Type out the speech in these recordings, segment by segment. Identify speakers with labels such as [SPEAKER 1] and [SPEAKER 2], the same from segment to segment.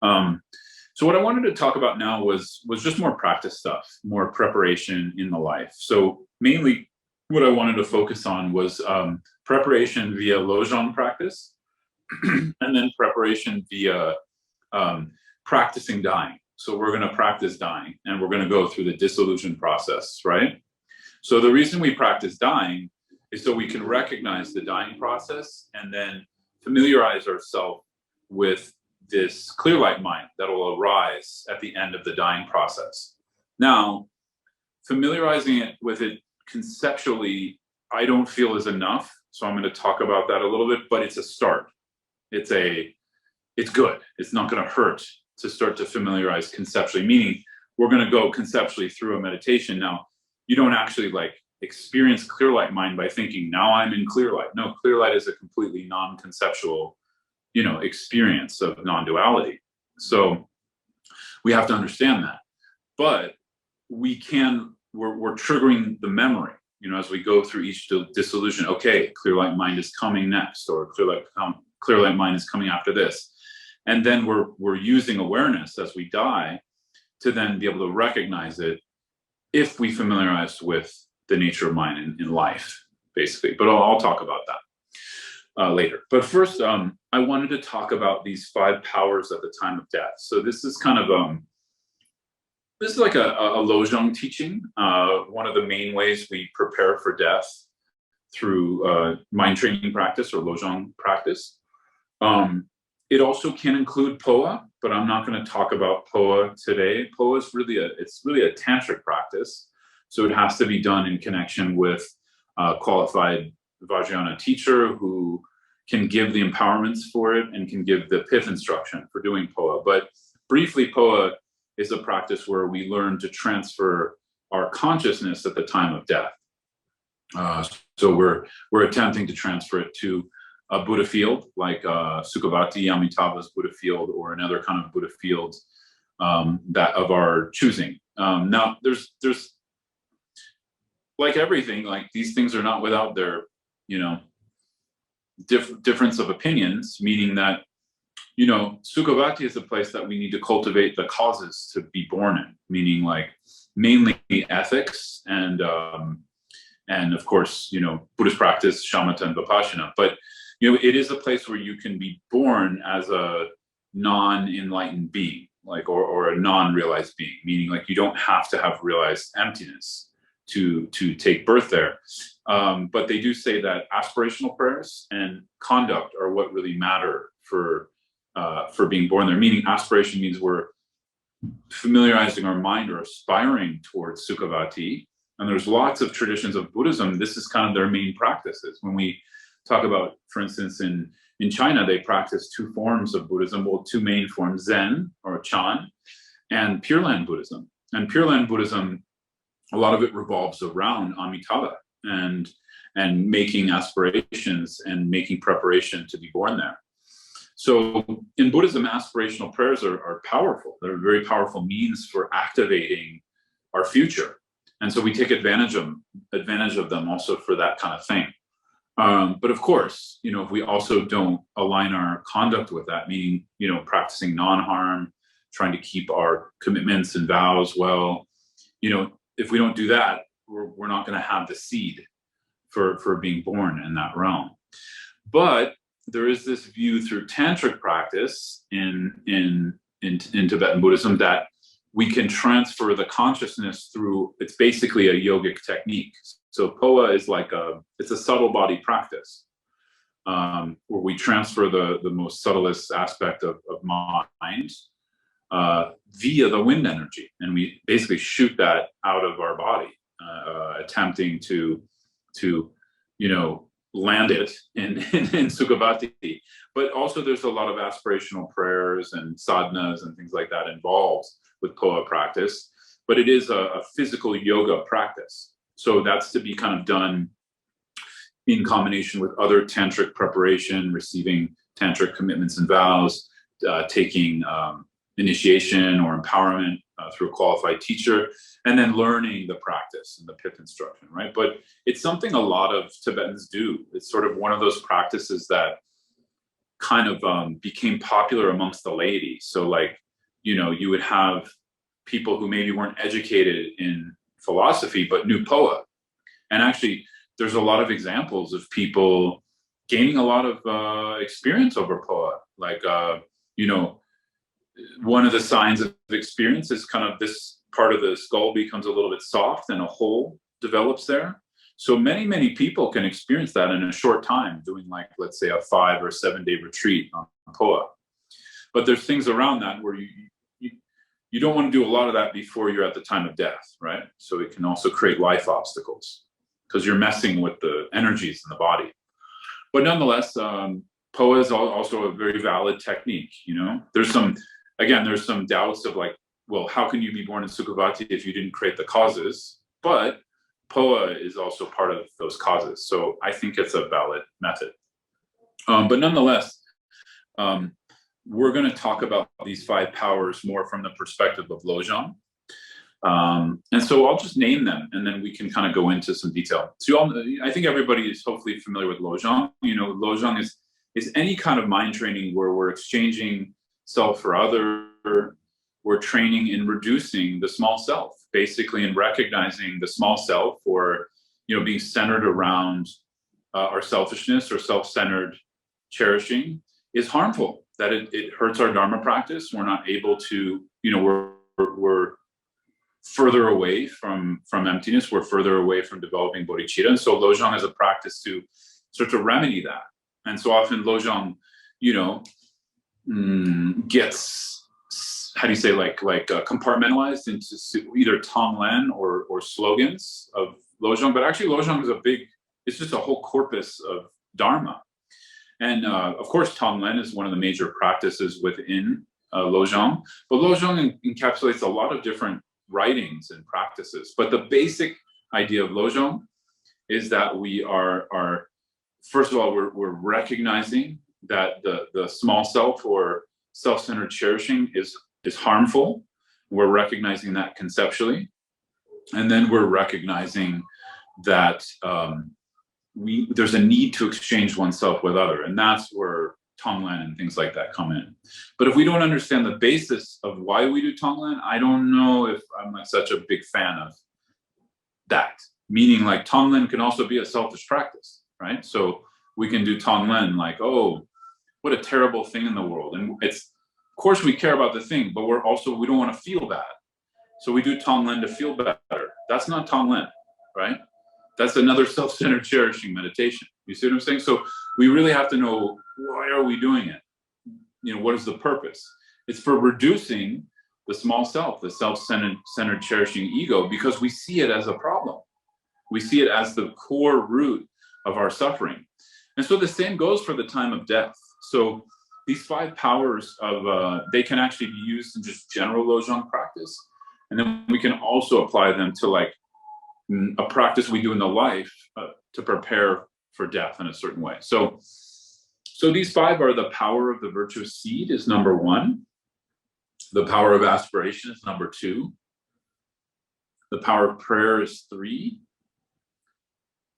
[SPEAKER 1] So what I wanted to talk about now was just more practice stuff, more preparation in the life. So mainly what I wanted to focus on was preparation via Lojong practice, and then preparation via practicing dying. So we're going to practice dying, and we're going to go through the dissolution process, right? So the reason we practice dying is so we can recognize the dying process and then familiarize ourselves with this clear light mind that will arise at the end of the dying process. Now, familiarizing it with it conceptually, I don't feel is enough. So I'm going to talk about that a little bit, but it's a start. It's good. It's not going to hurt to start to familiarize conceptually, meaning we're going to go conceptually through a meditation. Now, you don't actually like experience clear light mind by thinking, now I'm in clear light. No, clear light is a completely non-conceptual, experience of non-duality. So we have to understand that. But we're triggering the memory, as we go through each dissolution. Okay, clear light mind is coming next, or clear light mind is coming after this. And then we're using awareness as we die to then be able to recognize it if we familiarize with the nature of mind in life, basically. But I'll talk about that later. But first, I wanted to talk about these 5 powers at the time of death. So this is kind of this is like a Lojong teaching. One of the main ways we prepare for death through mind training practice or Lojong practice. It also can include POA, but I'm not going to talk about POA today. POA is really a tantric practice, so it has to be done in connection with a qualified Vajrayana teacher who can give the empowerments for it and can give the pith instruction for doing POA. But briefly, POA is a practice where we learn to transfer our consciousness at the time of death. So we're attempting to transfer it to a Buddha field, like Sukhavati, Amitabha's Buddha field, or another kind of Buddha field that of our choosing. Now, there's like everything, like these things are not without their, difference of opinions, meaning that, Sukhavati is a place that we need to cultivate the causes to be born in, meaning like mainly ethics and of course, Buddhist practice, shamatha and vipassana. But it is a place where you can be born as a non-enlightened being, like or a non-realized being, meaning like you don't have to have realized emptiness to take birth there. But they do say that aspirational prayers and conduct are what really matter for being born there. Meaning aspiration means we're familiarizing our mind or aspiring towards Sukhavati. And there's lots of traditions of Buddhism. This is kind of their main practices. When we talk about, for instance, in China, they practice 2 forms of Buddhism, 2 main forms, Zen or Chan, and Pure Land Buddhism. And Pure Land Buddhism, a lot of it revolves around Amitabha and making aspirations and making preparation to be born there. So in Buddhism, aspirational prayers are powerful. They're a very powerful means for activating our future. And so we take advantage of them also for that kind of thing. But of course, if we also don't align our conduct with that, meaning, practicing non-harm, trying to keep our commitments and vows well, if we don't do that, we're not going to have the seed for being born in that realm. But there is this view through tantric practice in Tibetan Buddhism that we can transfer the consciousness through, it's basically a yogic technique. So POA is it's a subtle body practice where we transfer the most subtlest aspect of mind via the wind energy. And we basically shoot that out of our body, attempting to land it in Sukhavati. But also there's a lot of aspirational prayers and sadhanas and things like that involved with POA practice. But it is a physical yoga practice. So that's to be kind of done in combination with other tantric preparation, receiving tantric commitments and vows, taking initiation or empowerment through a qualified teacher, and then learning the practice and the pith instruction, right? But it's something a lot of Tibetans do. It's sort of one of those practices that kind of became popular amongst the laity. So like, you know, you would have people who maybe weren't educated in philosophy, but knew Poa. And actually, there's a lot of examples of people gaining a lot of experience over Poa. Like, you know, one of the signs of experience is kind of this part of the skull becomes a little bit soft and a hole develops there. So many people can experience that in a short time, doing like, let's say, a 5 or 7 day retreat on Poa. But there's things around that where you don't want to do a lot of that before you're at the time of death, right? So it can also create life obstacles because you're messing with the energies in the body. But nonetheless, Poa is also a very valid technique, you know? There's some doubts of like, well, how can you be born in Sukhavati if you didn't create the causes? But Poa is also part of those causes. So I think it's a valid method. But nonetheless, we're going to talk about these 5 powers more from the perspective of Lojong. And so I'll just name them and then we can kind of go into some detail. So I think everybody is hopefully familiar with Lojong. You know, Lojong is any kind of mind training where we're exchanging self for other. We're training in reducing the small self, basically in recognizing the small self, or, you know, being centered around our selfishness or self-centered cherishing is harmful, that it hurts our Dharma practice. We're not able to, you know, we're further away from emptiness. We're further away from developing bodhicitta. And so Lojong is a practice to sort of remedy that. And so often Lojong, you know, gets, how do you say, like compartmentalized into either tonglen or slogans of Lojong. But actually Lojong is it's just a whole corpus of Dharma. And of course, tonglen is one of the major practices within Lojong. But Lojong encapsulates a lot of different writings and practices. But the basic idea of Lojong is that we are first of all, we're recognizing that the small self or self-centered cherishing is harmful. We're recognizing that conceptually. And then we're recognizing that there's a need to exchange oneself with other. And that's where tonglen and things like that come in. But if we don't understand the basis of why we do tonglen, I don't know if I'm like such a big fan of that. Meaning like tonglen can also be a selfish practice, right? So we can do tonglen like, oh, what a terrible thing in the world. And it's, of course we care about the thing, but we don't want to feel bad. So we do tonglen to feel better. That's not tonglen, right? That's another self-centered cherishing meditation. You see what I'm saying? So we really have to know, why are we doing it? You know, what is the purpose? It's for reducing the small self, the self-centered cherishing ego, because we see it as a problem. We see it as the core root of our suffering. And so the same goes for the time of death. So these 5 powers they can actually be used in just general Lojong practice. And then we can also apply them to like a practice we do in the life to prepare for death in a certain way. So these 5 are the power of the virtuous seed is number 1. The power of aspiration is number 2. The power of prayer is 3.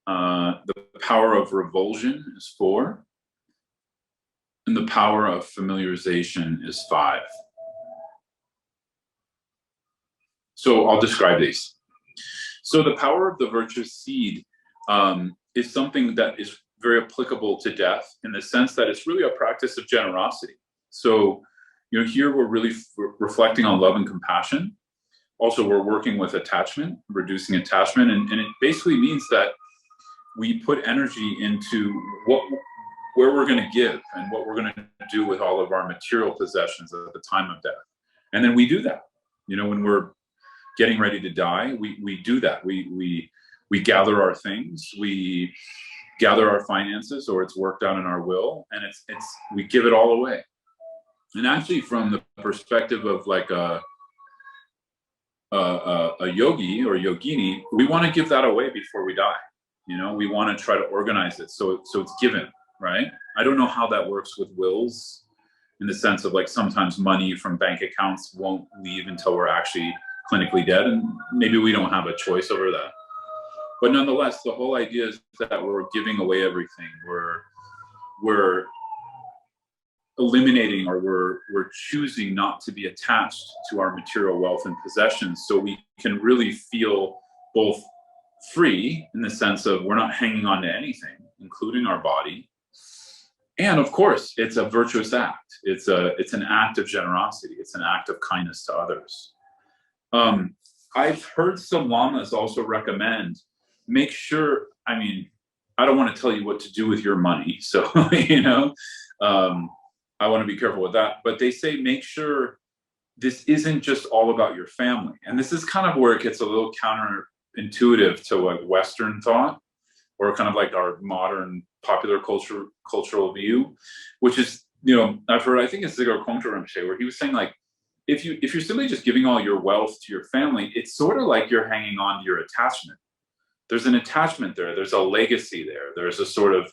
[SPEAKER 1] The power of revulsion is 4. And the power of familiarization is 5. So I'll describe these. So the power of the virtuous seed is something that is very applicable to death in the sense that it's really a practice of generosity. So, you know, here we're really reflecting on love and compassion. Also, we're working with attachment, reducing attachment. And it basically means that we put energy into where we're going to give and what we're going to do with all of our material possessions at the time of death. And then we do that. You know, when we're getting ready to die, we do that. We gather our things, we gather our finances, or it's worked out in our will, and we give it all away. And actually, from the perspective of like a yogi or yogini, we want to give that away before we die. You know, we want to try to organize it so it's given, right? I don't know how that works with wills, in the sense of like sometimes money from bank accounts won't leave until we're actually clinically dead, and maybe we don't have a choice over that. But nonetheless, the whole idea is that we're giving away everything. We're eliminating, or we're choosing not to be attached to our material wealth and possessions, so we can really feel both free in the sense of we're not hanging on to anything, including our body. And of course, it's a virtuous act. It's an act of generosity. It's an act of kindness to others. I've heard some lamas also recommend, make sure, I mean, I don't want to tell you what to do with your money. So, I want to be careful with that. But they say, make sure this isn't just all about your family. And this is kind of where it gets a little counterintuitive to like Western thought, or kind of like our modern popular cultural view, which is, I've heard, I think it's Zigar Kongtrul Rinpoche, where he was saying, like, if you're simply just giving all your wealth to your family, it's sort of like you're hanging on to your attachment. There's an attachment there. There's a legacy there. There's a sort of,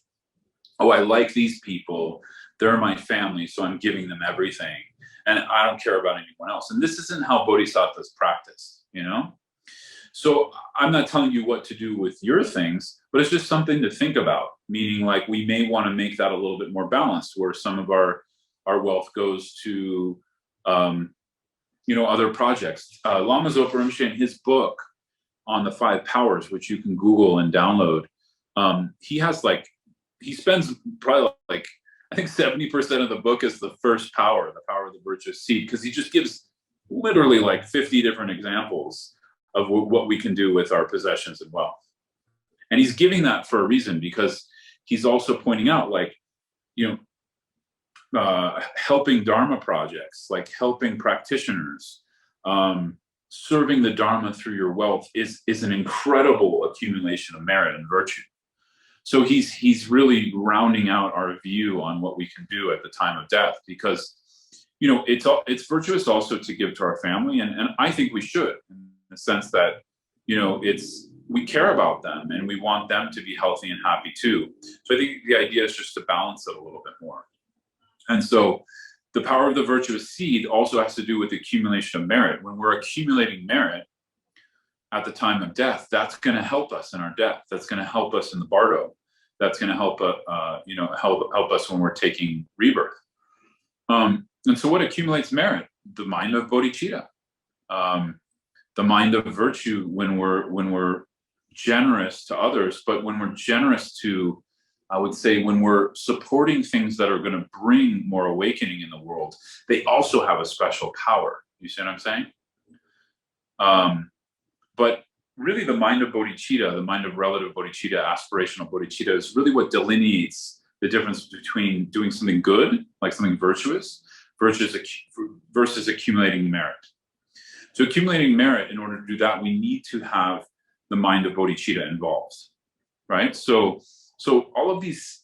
[SPEAKER 1] oh, I like these people. They're my family, so I'm giving them everything. And I don't care about anyone else. And this isn't how bodhisattvas practice, So I'm not telling you what to do with your things, but it's just something to think about. Meaning, like, we may want to make that a little bit more balanced, where some of our wealth goes to, other projects. Lama Zopa Rinpoche, in his book on the 5 powers, which you can Google and download, he spends probably like, I think 70% of the book is the first power, the power of the virtuous seed, because he just gives literally like 50 different examples of what we can do with our possessions and wealth. And he's giving that for a reason, because he's also pointing out, like, helping Dharma projects, like helping practitioners, serving the Dharma through your wealth is an incredible accumulation of merit and virtue. So he's really rounding out our view on what we can do at the time of death, because it's virtuous also to give to our family, and I think we should, in the sense that we care about them and we want them to be healthy and happy too. So I think the idea is just to balance it a little bit more. And so the power of the virtuous seed also has to do with the accumulation of merit. When we're accumulating merit at the time of death, that's going to help us in our death. That's going to help us in the bardo. That's going to help us when we're taking rebirth. And so what accumulates merit? The mind of bodhicitta, the mind of virtue when we're generous to others, but when we're generous to, I would say, when we're supporting things that are going to bring more awakening in the world, they also have a special power. You see what I'm saying? But really, the mind of bodhicitta, the mind of relative bodhicitta, aspirational bodhicitta, is really what delineates the difference between doing something good, like something virtuous, versus accumulating merit. So accumulating merit, in order to do that, we need to have the mind of bodhicitta involved, right? So all of these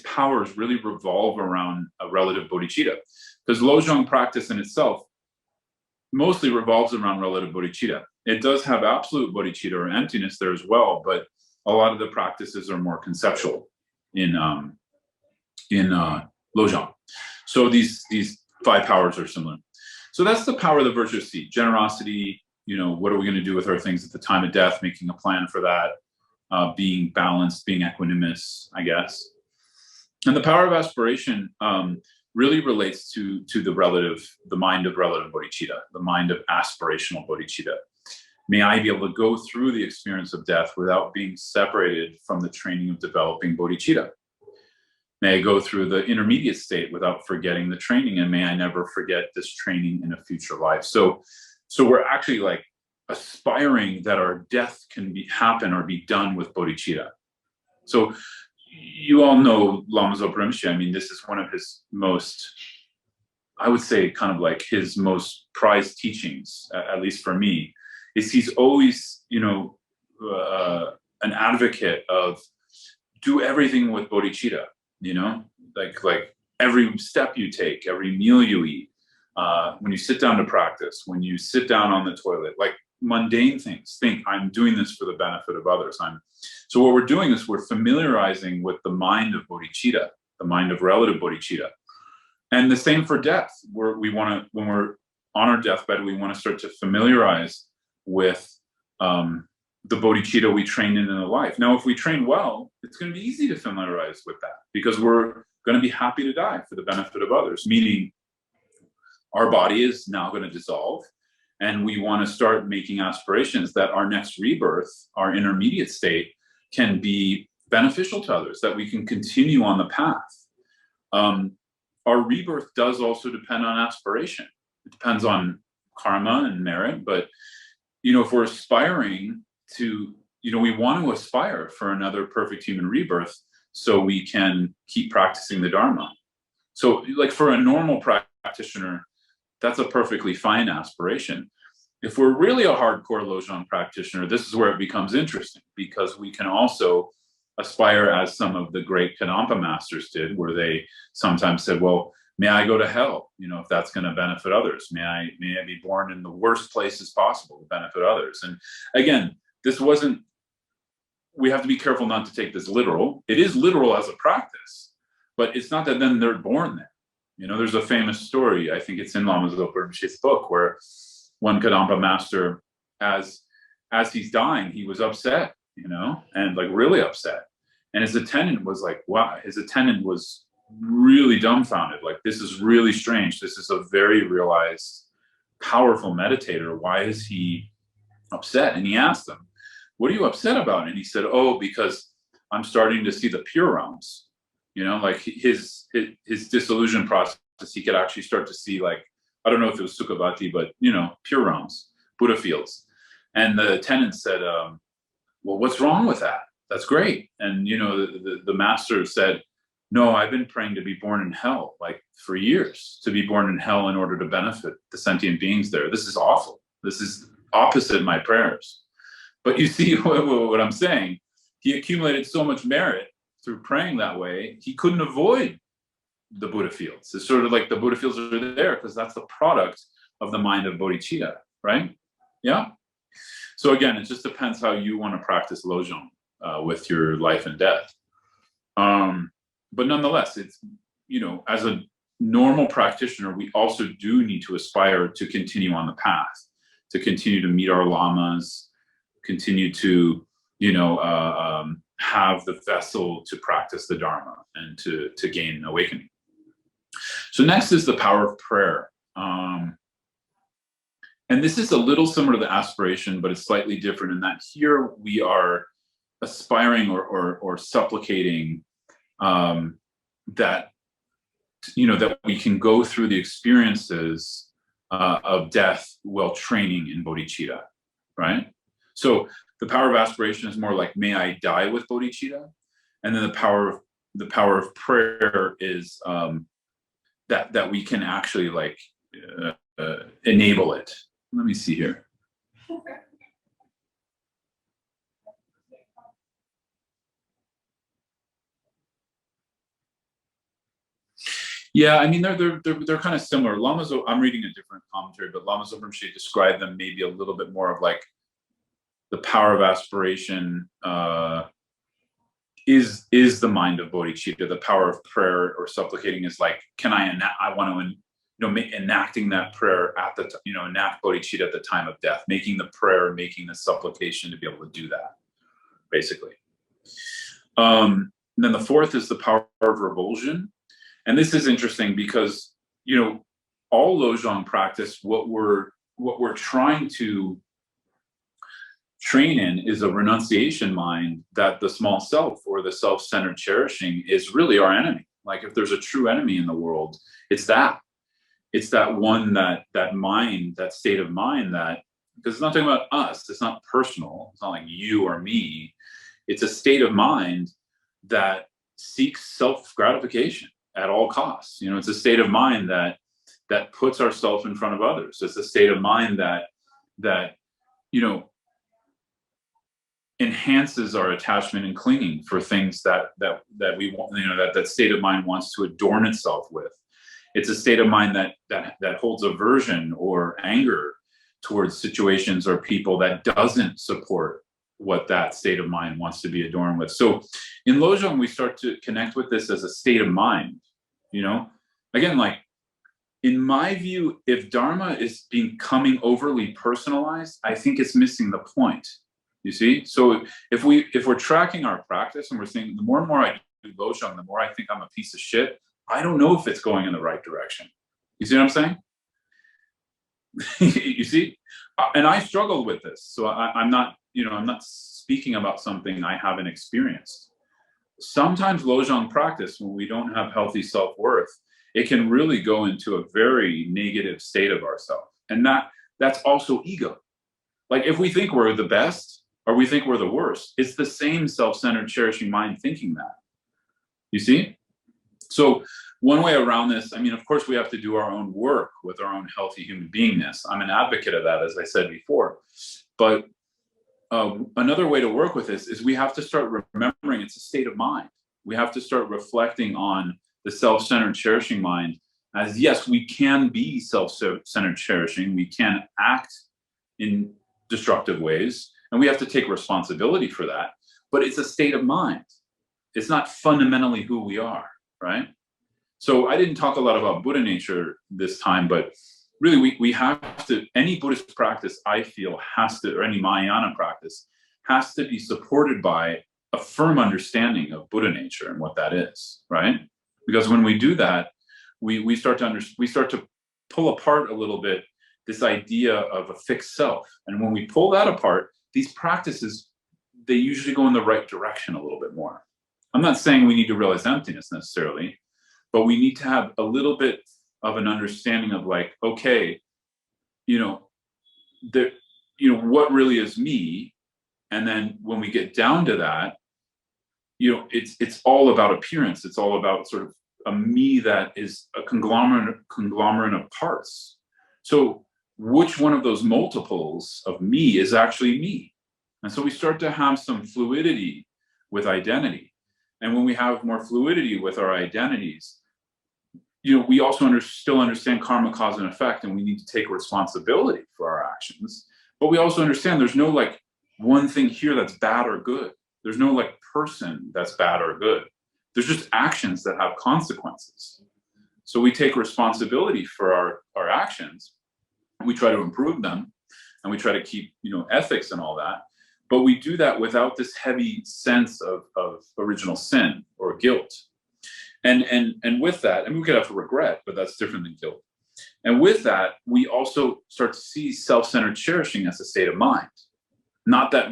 [SPEAKER 1] powers really revolve around a relative bodhicitta, because Lojong practice in itself mostly revolves around relative bodhicitta. It does have absolute bodhicitta or emptiness there as well, but a lot of the practices are more conceptual in Lojong. So these 5 powers are similar. So that's the power of the virtuous seed. Generosity, what are we going to do with our things at the time of death, making a plan for that, being balanced, being equanimous, I guess. And the power of aspiration really relates to the mind of relative bodhicitta, the mind of aspirational bodhicitta. May I be able to go through the experience of death without being separated from the training of developing bodhicitta. May I go through the intermediate state without forgetting the training, and may I never forget this training in a future life. So we're actually like aspiring that our death can happen or be done with bodhicitta. So you all know Lama Zopa Rinpoche. I mean, this is one of his most, I would say, kind of like his most prized teachings, at least for me, is he's always, an advocate of do everything with bodhicitta, like every step you take, every meal you eat, when you sit down to practice, when you sit down on the toilet, like mundane things, think I'm doing this for the benefit of others. So what we're doing is we're familiarizing with the mind of bodhicitta, the mind of relative bodhicitta. And the same for death, when we're on our deathbed, we want to start to familiarize with the bodhicitta we trained in the life. Now, if we train well, it's going to be easy to familiarize with that, because we're going to be happy to die for the benefit of others, meaning our body is now going to dissolve, and we want to start making aspirations that our next rebirth, our intermediate state, can be beneficial to others, that we can continue on the path. Our rebirth does also depend on aspiration. It depends on karma and merit, but if we're aspiring to, we want to aspire for another perfect human rebirth so we can keep practicing the Dharma. So like for a normal practitioner, that's a perfectly fine aspiration. If we're really a hardcore Lojong practitioner, this is where it becomes interesting, because we can also aspire as some of the great Kadampa masters did, where they sometimes said, well, may I go to hell, if that's going to benefit others. May I be born in the worst places possible to benefit others. And again, we have to be careful not to take this literal. It is literal as a practice, but it's not that then they're born there. There's a famous story, I think it's in Lama Zopa Rinpoche's book, where one Kadampa master, as he's dying, he was upset, and like really upset. And his attendant was like, wow, his attendant was really dumbfounded. Like, this is really strange. This is a very realized, powerful meditator. Why is he upset? And he asked him, what are you upset about? And he said, oh, because I'm starting to see the pure realms. Like his dissolution process, he could actually start to see, like, I don't know if it was Sukhavati, but, pure realms, Buddha fields. And the attendant said, well, what's wrong with that? That's great. And, the master said, no, I've been praying to be born in hell, like for years, to be born in hell in order to benefit the sentient beings there. This is awful. This is opposite my prayers. But you see what I'm saying? He accumulated so much merit through praying that way, he couldn't avoid the Buddha fields. It's sort of like the Buddha fields are there because that's the product of the mind of bodhicitta, right? Yeah. So again, it just depends how you want to practice Lojong with your life and death. But nonetheless, it's, as a normal practitioner, we also do need to aspire to continue on the path, to continue to meet our lamas, continue to, have the vessel to practice the Dharma and to gain awakening. So next is the power of prayer. And this is a little similar to the aspiration, but it's slightly different in that here we are aspiring or supplicating that, that we can go through the experiences of death while training in bodhicitta, right? So the power of aspiration is more like, may I die with bodhicitta? And then the power of prayer is that we can actually like enable it. Let me see here. Yeah, I mean they're kind of similar. I'm reading a different commentary, but Lama Zopa Rinpoche described them maybe a little bit more of like the power of aspiration is the mind of bodhicitta. The power of prayer or supplicating is like, I want to enacting that prayer at the enact bodhicitta at the time of death, making the prayer, making the supplication to be able to do that, basically. And then the fourth is the power of revulsion. And this is interesting because, all Lojong practice, what we're trying to train in is a renunciation mind that the small self or the self-centered cherishing is really our enemy. Like if there's a true enemy in the world, it's that one, that mind, that state of mind that, because it's not talking about us, it's not personal, it's not like you or me, it's a state of mind that seeks self-gratification at all costs. It's a state of mind that puts ourselves in front of others. It's a state of mind that enhances our attachment and clinging for things that we want, that state of mind wants to adorn itself with. It's a state of mind that holds aversion or anger towards situations or people that doesn't support what that state of mind wants to be adorned with. So in Lojong, we start to connect with this as a state of mind, again, like in my view, if Dharma is becoming overly personalized, I think it's missing the point. You see? So if we're tracking our practice and we're saying the more and more I Lojong, the more I think I'm a piece of shit. I don't know if it's going in the right direction. You see what I'm saying? You see? And I struggle with this. So I'm not, I'm not speaking about something I haven't experienced. Sometimes Lojong practice, when we don't have healthy self-worth, it can really go into a very negative state of ourselves. And that's also ego. Like if we think we're the best or we think we're the worst, it's the same self-centered, cherishing mind thinking that. You see? So one way around this, I mean, of course, we have to do our own work with our own healthy human beingness. I'm an advocate of that, as I said before. But another way to work with this is we have to start remembering it's a state of mind. We have to start reflecting on the self-centered, cherishing mind as, yes, we can be self-centered, cherishing. We can act in destructive ways, and we have to take responsibility for that. But it's a state of mind. It's not fundamentally who we are, right? So I didn't talk a lot about Buddha nature this time, but really we have to, any Buddhist practice I feel has to, or any Mahayana practice has to be supported by a firm understanding of Buddha nature and what that is, right? Because when we do that, we start to pull apart a little bit this idea of a fixed self. And when we pull that apart, these practices, they usually go in the right direction a little bit more. I'm not saying we need to realize emptiness necessarily, but we need to have a little bit of an understanding of like, okay, what really is me? And then when we get down to that, it's all about appearance. It's all about sort of a me that is a conglomerate of parts. So which one of those multiples of me is actually me? And so we start to have some fluidity with identity. And when we have more fluidity with our identities, we also still understand karma, cause, and effect, and we need to take responsibility for our actions. But we also understand there's no like one thing here that's bad or good. There's no like person that's bad or good. There's just actions that have consequences. So we take responsibility for our actions, and we try to improve them, and we try to keep ethics and all that. But we do that without this heavy sense of original sin or guilt. And with that, and we could have regret, but that's different than guilt. And with that, we also start to see self-centered cherishing as a state of mind. Not that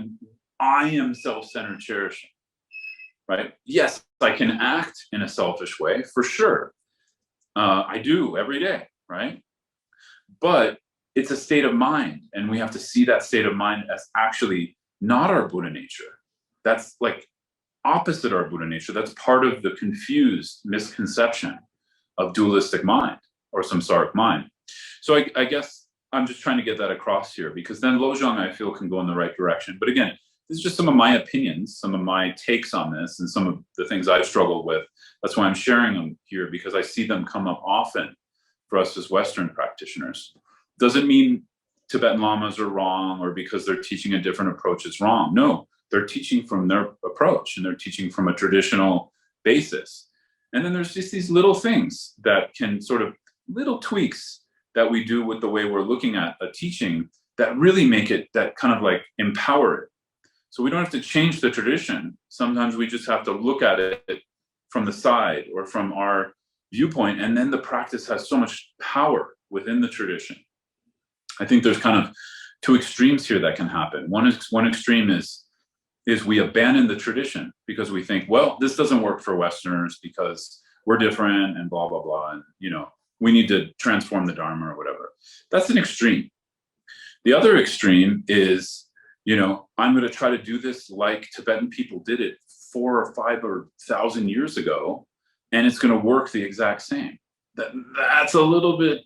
[SPEAKER 1] I am self-centered cherishing, right? Yes, I can act in a selfish way, for sure. I do every day, right? But it's a state of mind, and we have to see that state of mind as actually not our Buddha nature. That's like opposite our Buddha nature. That's part of the confused misconception of dualistic mind or samsaric mind. So I guess I'm just trying to get that across here, because then Lojong, I feel, can go in the right direction. But again, this is just some of my opinions, some of my takes on this, and some of the things I've struggled with. That's why I'm sharing them here, because I see them come up often for us as Western practitioners. Doesn't mean Tibetan lamas are wrong, or because they're teaching a different approach is wrong. No, they're teaching from their approach, and they're teaching from a traditional basis. And then there's just these little things that can sort of, little tweaks that we do with the way we're looking at a teaching that really make it, that kind of like empower it. So we don't have to change the tradition. Sometimes we just have to look at it from the side or from our viewpoint, and then the practice has so much power within the tradition. I think there's kind of two extremes here that can happen. One extreme is we abandon the tradition because we think, well, this doesn't work for Westerners because we're different and blah, blah, blah. And, we need to transform the Dharma or whatever. That's an extreme. The other extreme is, I'm going to try to do this like Tibetan people did it 4 or 5 or 1,000 years ago, and it's going to work the exact same. That's a little bit,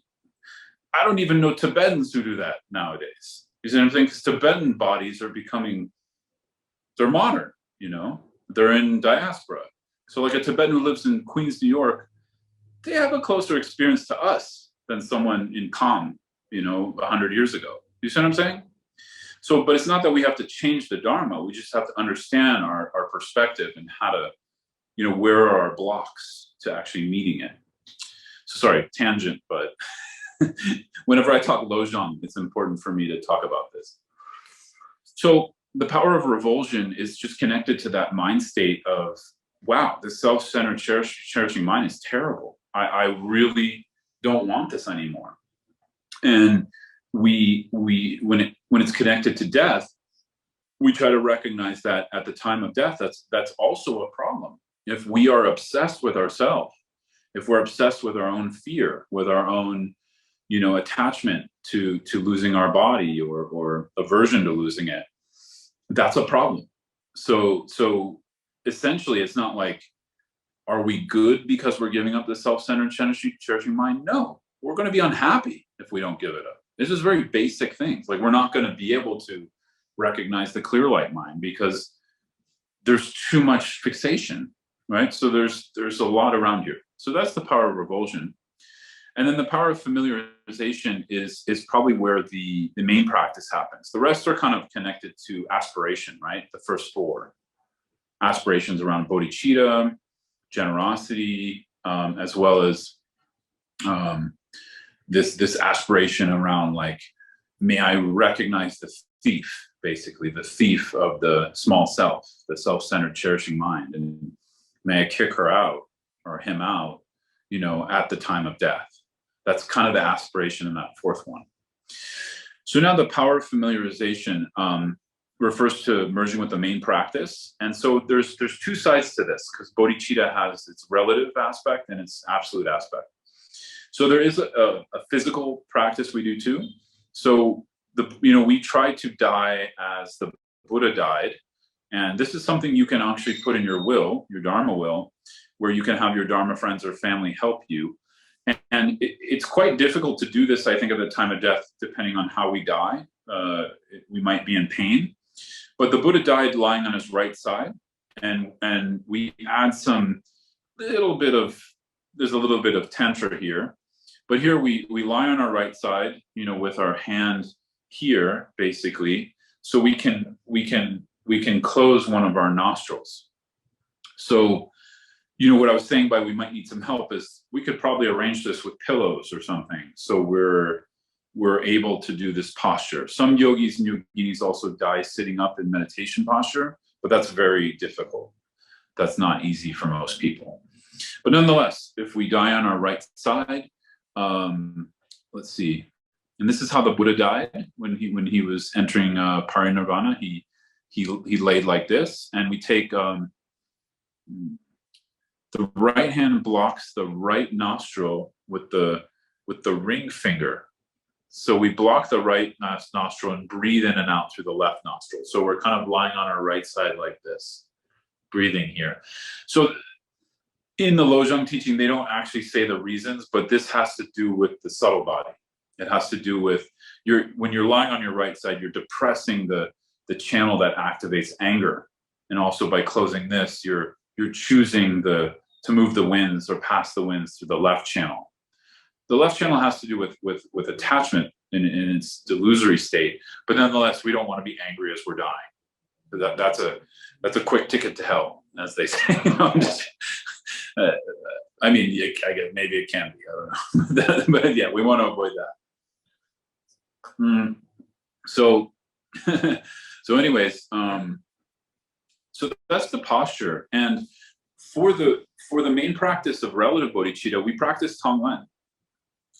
[SPEAKER 1] I don't even know Tibetans who do that nowadays. You see what I'm saying? Because Tibetan bodies are becoming, they're modern, they're in diaspora. So like a Tibetan who lives in Queens, New York, they have a closer experience to us than someone in Kham, 100 years ago. You see what I'm saying? So, but it's not that we have to change the Dharma. We just have to understand our perspective and how to, where are our blocks to actually meeting it. So sorry, tangent, but whenever I talk Lojong, it's important for me to talk about this. So the power of revulsion is just connected to that mind state of wow, this self-centered cherishing mind is terrible. I really don't want this anymore. And we when it's connected to death, we try to recognize that at the time of death, that's also a problem. If we are obsessed with ourselves, if we're obsessed with our own fear, with our own, attachment to losing our body, or aversion to losing it, that's a problem. So essentially, it's not like, are we good because we're giving up the self-centered cherishing mind? No, we're going to be unhappy if we don't give it up. This is very basic things. Like, we're not going to be able to recognize the clear light mind because there's too much fixation, right? So there's a lot around here. So that's the power of revulsion. And then the power of familiarization is probably where the main practice happens. The rest are kind of connected to aspiration, right? The first four aspirations around bodhicitta, generosity, as well as this aspiration around, like, may I recognize the thief, basically the thief of the small self, the self-centered cherishing mind, and may I kick her out or him out, at the time of death. That's kind of the aspiration in that fourth one. So now the power of familiarization refers to merging with the main practice. And so there's two sides to this, because bodhicitta has its relative aspect and its absolute aspect. So there is a physical practice we do too. So we try to die as the Buddha died. And this is something you can actually put in your will, your Dharma will, where you can have your Dharma friends or family help you. And it's quite difficult to do this, I think, at the time of death, depending on how we die. We might be in pain. But the Buddha died lying on his right side. And we add there's a little bit of tantra here. But here we lie on our right side, with our hand here, basically, so we can close one of our nostrils. So, what I was saying by we might need some help is we could probably arrange this with pillows or something, so we're able to do this posture. Some yogis and yoginis also die sitting up in meditation posture, but that's very difficult. That's not easy for most people. But nonetheless, if we die on our right side, let's see. And this is how the Buddha died when he was entering parinirvana. He laid like this, and we take the right hand blocks the right nostril with the ring finger. So we block the right nostril and breathe in and out through the left nostril. So we're kind of lying on our right side like this, breathing here. So in the Lojong teaching, they don't actually say the reasons, but this has to do with the subtle body. It has to do with when you're lying on your right side, you're depressing the channel that activates anger. And also by closing this, you're choosing to move the winds or pass the winds through the left channel. The left channel has to do with attachment in its delusory state, but nonetheless, we don't want to be angry as we're dying. That's a quick ticket to hell, as they say. I mean, I guess maybe it can be. I don't know, but yeah, we want to avoid that. So anyways, so that's the posture. And for the main practice of relative bodhicitta, we practice Tonglen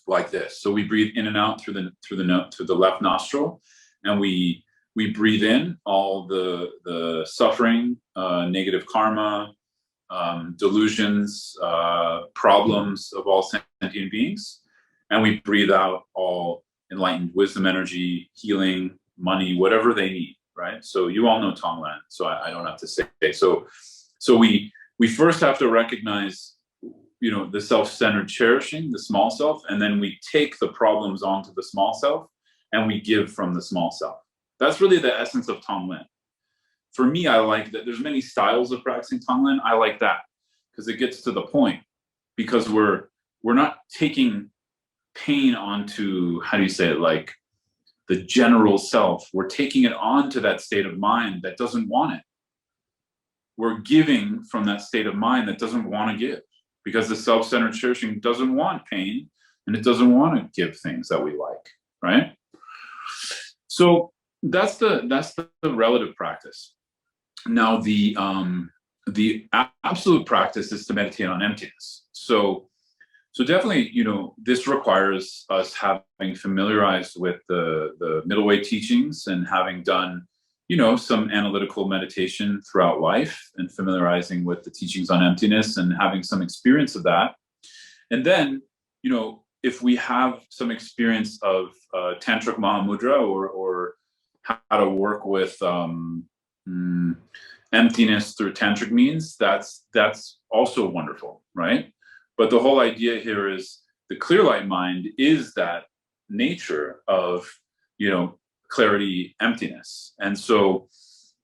[SPEAKER 1] like this. So we breathe in and out through the left nostril, and we breathe in all the suffering, negative karma, delusions, problems of all sentient beings, and we breathe out all enlightened wisdom energy, healing, money, whatever they need, right? So you all know Tonglen, so I don't have to say. So we first have to recognize, the self-centered cherishing, the small self, and then we take the problems onto the small self, and we give from the small self. That's really the essence of Tonglen. For me, I like that. There's many styles of practicing Tonglen. I like that because it gets to the point, because we're not taking pain onto, how do you say it, like the general self. We're taking it onto that state of mind that doesn't want it. We're giving from that state of mind that doesn't want to give, because the self-centered cherishing doesn't want pain, and it doesn't want to give things that we like, right? So that's the relative practice. Now the the absolute practice is to meditate on emptiness. So definitely, you know, this requires us having familiarized with the middle way teachings and having done, you know, some analytical meditation throughout life and familiarizing with the teachings on emptiness and having some experience of that. And then, you know, if we have some experience of tantric mahamudra or how to work with emptiness through tantric means, that's also wonderful, right? But the whole idea here is the clear light mind is that nature of, you know, clarity, emptiness. And so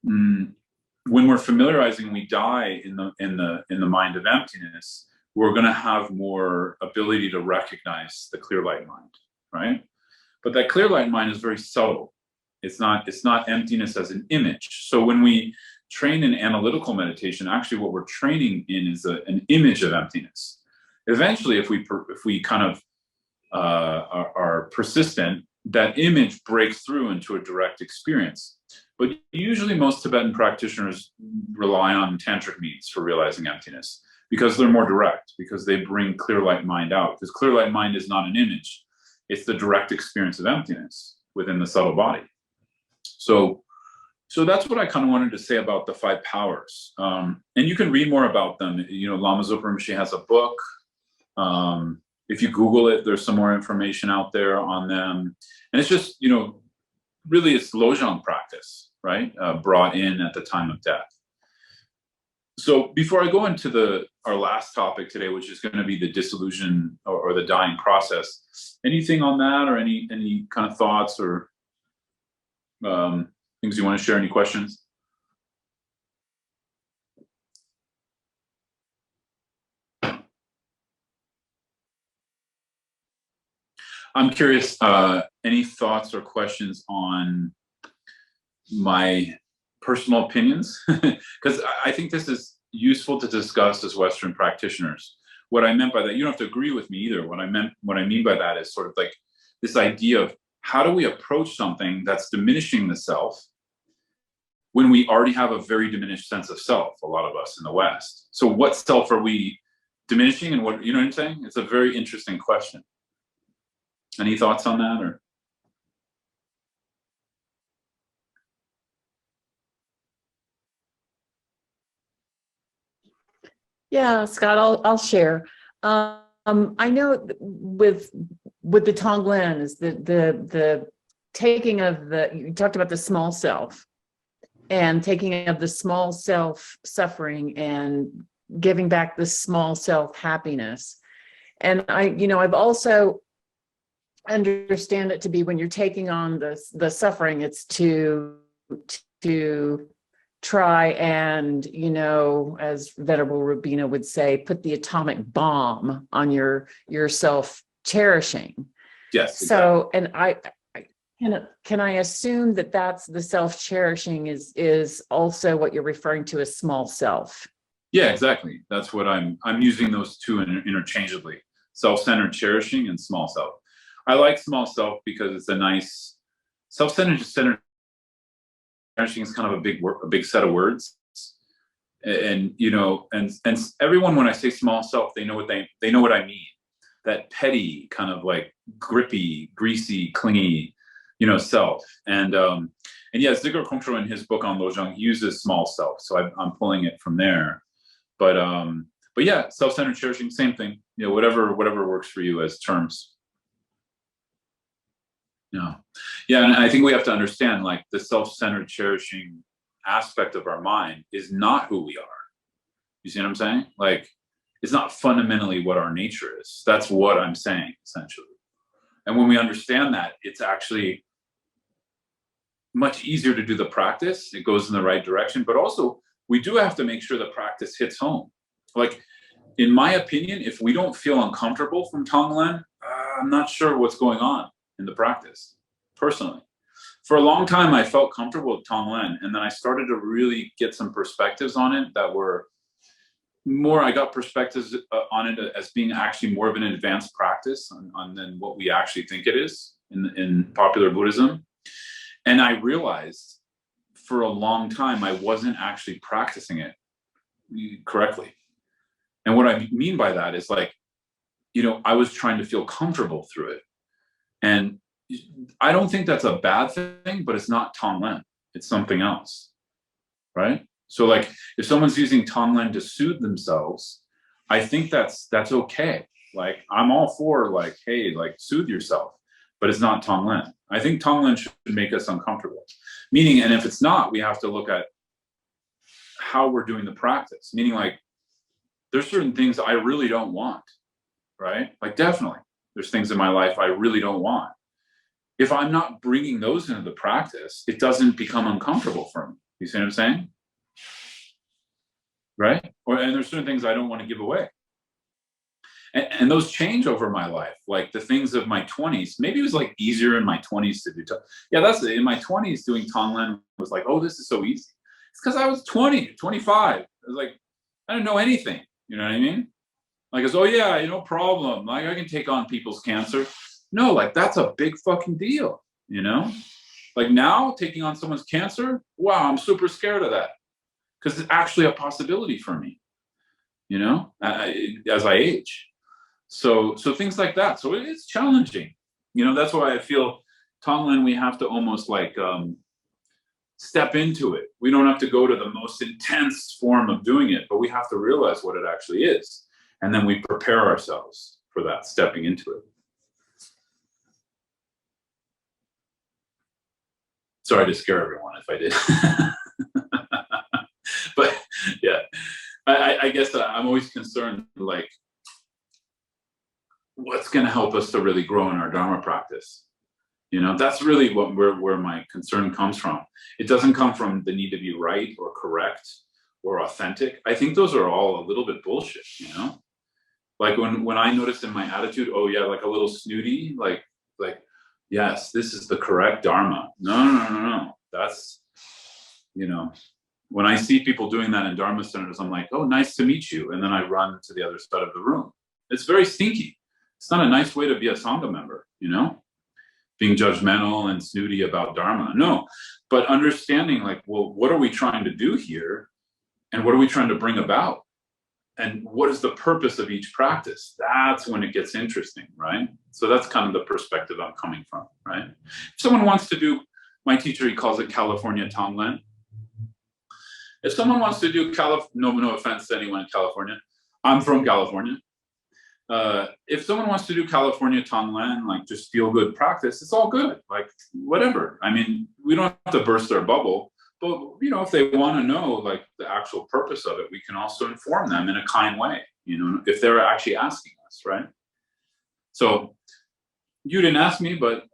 [SPEAKER 1] when we're familiarizing, we die in the mind of emptiness, we're going to have more ability to recognize the clear light mind, right? But that clear light mind is very subtle. It's not emptiness as an image. So when we train in analytical meditation, actually what we're training in is an image of emptiness. Eventually, if we kind of are persistent, that image breaks through into a direct experience. But usually most Tibetan practitioners rely on tantric means for realizing emptiness because they're more direct, because they bring clear light mind out. Because clear light mind is not an image. It's the direct experience of emptiness within the subtle body. So that's what I kind of wanted to say about the 5 powers. And you can read more about them. You know, Lama Zopa Rinpoche has a book. If you Google it, there's some more information out there on them. And it's just, you know, really it's Lojong practice, right? Brought in at the time of death. So before I go into our last topic today, which is going to be the dissolution or the dying process, anything on that or any kind of thoughts or things you want to share? Any questions? I'm curious, any thoughts or questions on my personal opinions? Because I think this is useful to discuss as Western practitioners. What I meant by that, you don't have to agree with me either. What I mean by that is sort of like this idea of how do we approach something that's diminishing the self when we already have a very diminished sense of self, a lot of us in the West. So what self are we diminishing and what, you know what I'm saying? It's a very interesting question. Any thoughts on that or?
[SPEAKER 2] Yeah, Scott, I'll share. I know with the Tonglen is the taking of you talked about the small self and taking of the small self suffering and giving back the small self happiness. And I've also understand it to be when you're taking on the suffering, it's to try and, as Venerable Rubina would say, put the atomic bomb on your self-cherishing.
[SPEAKER 1] Yes.
[SPEAKER 2] So, exactly. And can I assume that that's the self-cherishing is also what you're referring to as small self?
[SPEAKER 1] Yeah, exactly. That's what I'm using those two interchangeably: self-centered cherishing and small self. I like small self because it's a nice self-centered cherishing is kind of a big set of words, and and everyone, when I say small self, they know what I mean. That petty kind of like grippy, greasy, clingy, self. And yeah, Ziglar Kongtrul in his book on Lojong, he uses small self, so I'm pulling it from there. But yeah, self-centered cherishing, same thing. Whatever works for you as terms. Yeah, and I think we have to understand, like, the self-centered cherishing aspect of our mind is not who we are. You see what I'm saying? Like, it's not fundamentally what our nature is. That's what I'm saying, essentially. And when we understand that, it's actually much easier to do the practice. It goes in the right direction, but also we do have to make sure the practice hits home. Like, in my opinion, if we don't feel uncomfortable from Tonglen, I'm not sure what's going on in the practice, personally. For a long time, I felt comfortable with Tonglen, and then I started to really get some perspectives on it that were more, I got perspectives on it as being actually more of an advanced practice than what we actually think it is in popular Buddhism. And I realized for a long time, I wasn't actually practicing it correctly. And what I mean by that is like, I was trying to feel comfortable through it. And I don't think that's a bad thing, but it's not Tonglen. It's something else, right? So like, if someone's using Tonglen to soothe themselves, I think that's okay. Like, I'm all for like, hey, like soothe yourself, but it's not Tonglen. I think Tonglen should make us uncomfortable. Meaning, and if it's not, we have to look at how we're doing the practice. Meaning like, there's certain things I really don't want, right? Like definitely, there's things in my life I really don't want. If I'm not bringing those into the practice, it doesn't become uncomfortable for me. You see what I'm saying? Right? And there's certain things I don't want to give away. And those change over my life. Like the things of my 20s, maybe it was like easier in my 20s to do. Yeah, that's it. In my 20s, doing Tonglen was like, oh, this is so easy. It's because I was 20, 25. I was like, I didn't know anything. You know what I mean? Like, it's, oh yeah, no problem. Like I can take on people's cancer. No, like that's a big fucking deal, Like now taking on someone's cancer, wow, I'm super scared of that. Because it's actually a possibility for me, as I age. So things like that. So it's challenging. That's why I feel Tonglen, we have to almost like step into it. We don't have to go to the most intense form of doing it, but we have to realize what it actually is. And then we prepare ourselves for that, stepping into it. Sorry to scare everyone if I did. But yeah, I guess I'm always concerned, like, what's going to help us to really grow in our Dharma practice? That's really where my concern comes from. It doesn't come from the need to be right or correct or authentic. I think those are all a little bit bullshit, Like when I noticed in my attitude, oh yeah, like a little snooty, like, yes, this is the correct Dharma. No. That's, when I see people doing that in Dharma centers, I'm like, oh, nice to meet you. And then I run to the other side of the room. It's very stinky. It's not a nice way to be a Sangha member, being judgmental and snooty about Dharma. No, but understanding like, well, what are we trying to do here? And what are we trying to bring about? And what is the purpose of each practice? That's when it gets interesting, right? So that's kind of the perspective I'm coming from, right? If someone wants to do, my teacher, he calls it California Tonglen. If someone wants to do no offense to anyone in California, I'm from California. If someone wants to do California Tonglen, like just feel good practice, it's all good, like whatever. I mean, we don't have to burst their bubble. But, if they want to know, like, the actual purpose of it, we can also inform them in a kind way, if they're actually asking us, right? So you didn't ask me, but,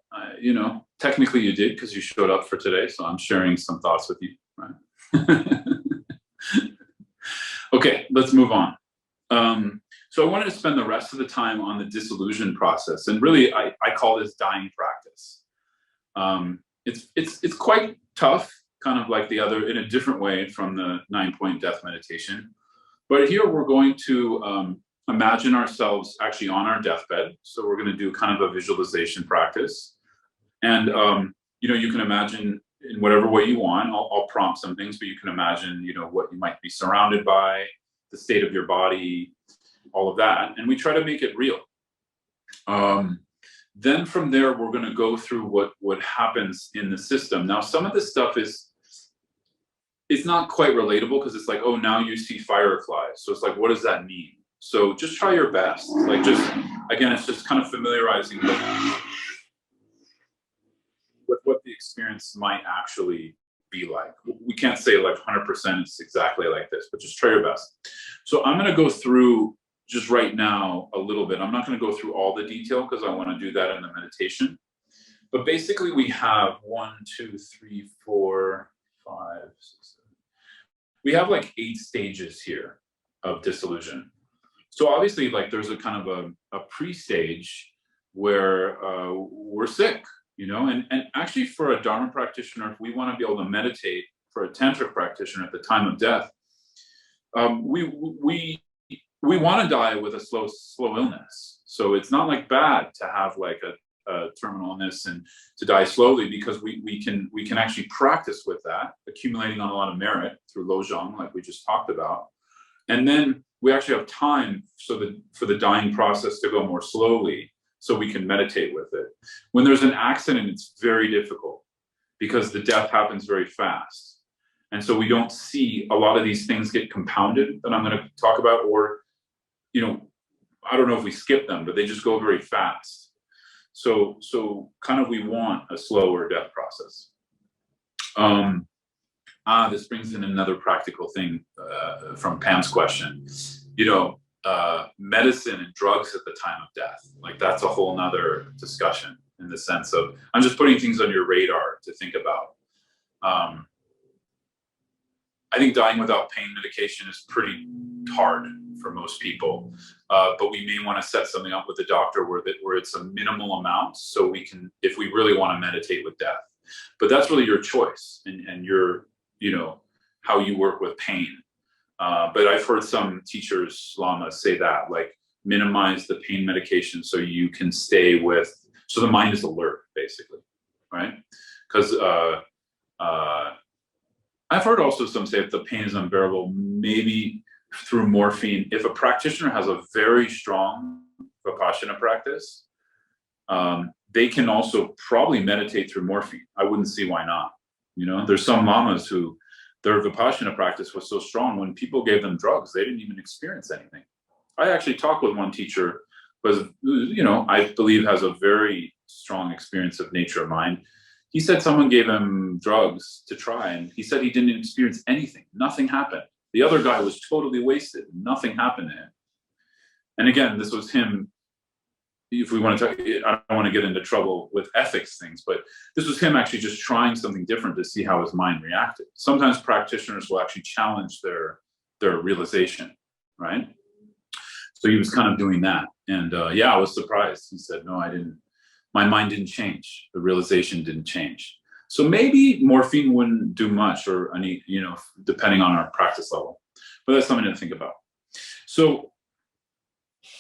[SPEAKER 1] technically you did because you showed up for today. So I'm sharing some thoughts with you, right? Okay, let's move on. So I wanted to spend the rest of the time on the dissolution process. And really, I call this dying practice. It's quite tough. Kind of like the other, in a different way from the 9-point death meditation. But here we're going to imagine ourselves actually on our deathbed. So we're going to do kind of a visualization practice. And, you can imagine in whatever way you want. I'll prompt some things, but you can imagine, what you might be surrounded by, the state of your body, all of that. And we try to make it real. Then from there, we're going to go through what happens in the system. Now, some of this stuff it's not quite relatable because it's like, oh, now you see fireflies. So it's like, what does that mean? So just try your best. Like again, it's just kind of familiarizing with what the experience might actually be like. We can't say like 100% it's exactly like this, but just try your best. So I'm going to go through just right now a little bit. I'm not going to go through all the detail because I want to do that in the meditation. But basically we have 1, 2, 3, 4, 5, 6, 7. We have like 8 stages here of dissolution. So obviously, like there's a kind of a pre-stage where we're sick, and actually for a Dharma practitioner, if we want to be able to meditate, for a Tantric practitioner at the time of death, we want to die with a slow illness. So it's not like bad to have like a terminal illness and to die slowly, because we can actually practice with that, accumulating on a lot of merit through Lojong, like we just talked about. And then we actually have time for the dying process to go more slowly, so we can meditate with it. When there's an accident, it's very difficult because the death happens very fast. And so we don't see a lot of these things get compounded that I'm going to talk about, or, I don't know if we skip them, but they just go very fast. So kind of we want a slower death process. This brings in another practical thing from Pam's question. Medicine and drugs at the time of death, like that's a whole nother discussion, in the sense of, I'm just putting things on your radar to think about. I think dying without pain medication is pretty hard for most people, but we may want to set something up with the doctor where it's a minimal amount, so we can, if we really want to meditate with death. But that's really your choice, and your, how you work with pain. But I've heard some teachers, lamas, say that, like, minimize the pain medication so you can stay with, so the mind is alert, basically, right? Because I've heard also some say if the pain is unbearable, maybe through morphine. If a practitioner has a very strong Vipassana practice, they can also probably meditate through morphine. I wouldn't see why not. There's some lamas who their Vipassana practice was so strong, when people gave them drugs, they didn't even experience anything. I actually talked with one teacher, I believe has a very strong experience of nature mind. He said someone gave him drugs to try, and he said he didn't experience anything. Nothing happened. The other guy was totally wasted. Nothing happened to him. And again, this was him. If we want to talk, I don't want to get into trouble with ethics things, but this was him actually just trying something different to see how his mind reacted. Sometimes practitioners will actually challenge their realization, right? So he was kind of doing that. And I was surprised. He said, no, I didn't. My mind didn't change. The realization didn't change. So maybe morphine wouldn't do much, or any, depending on our practice level. But that's something to think about. So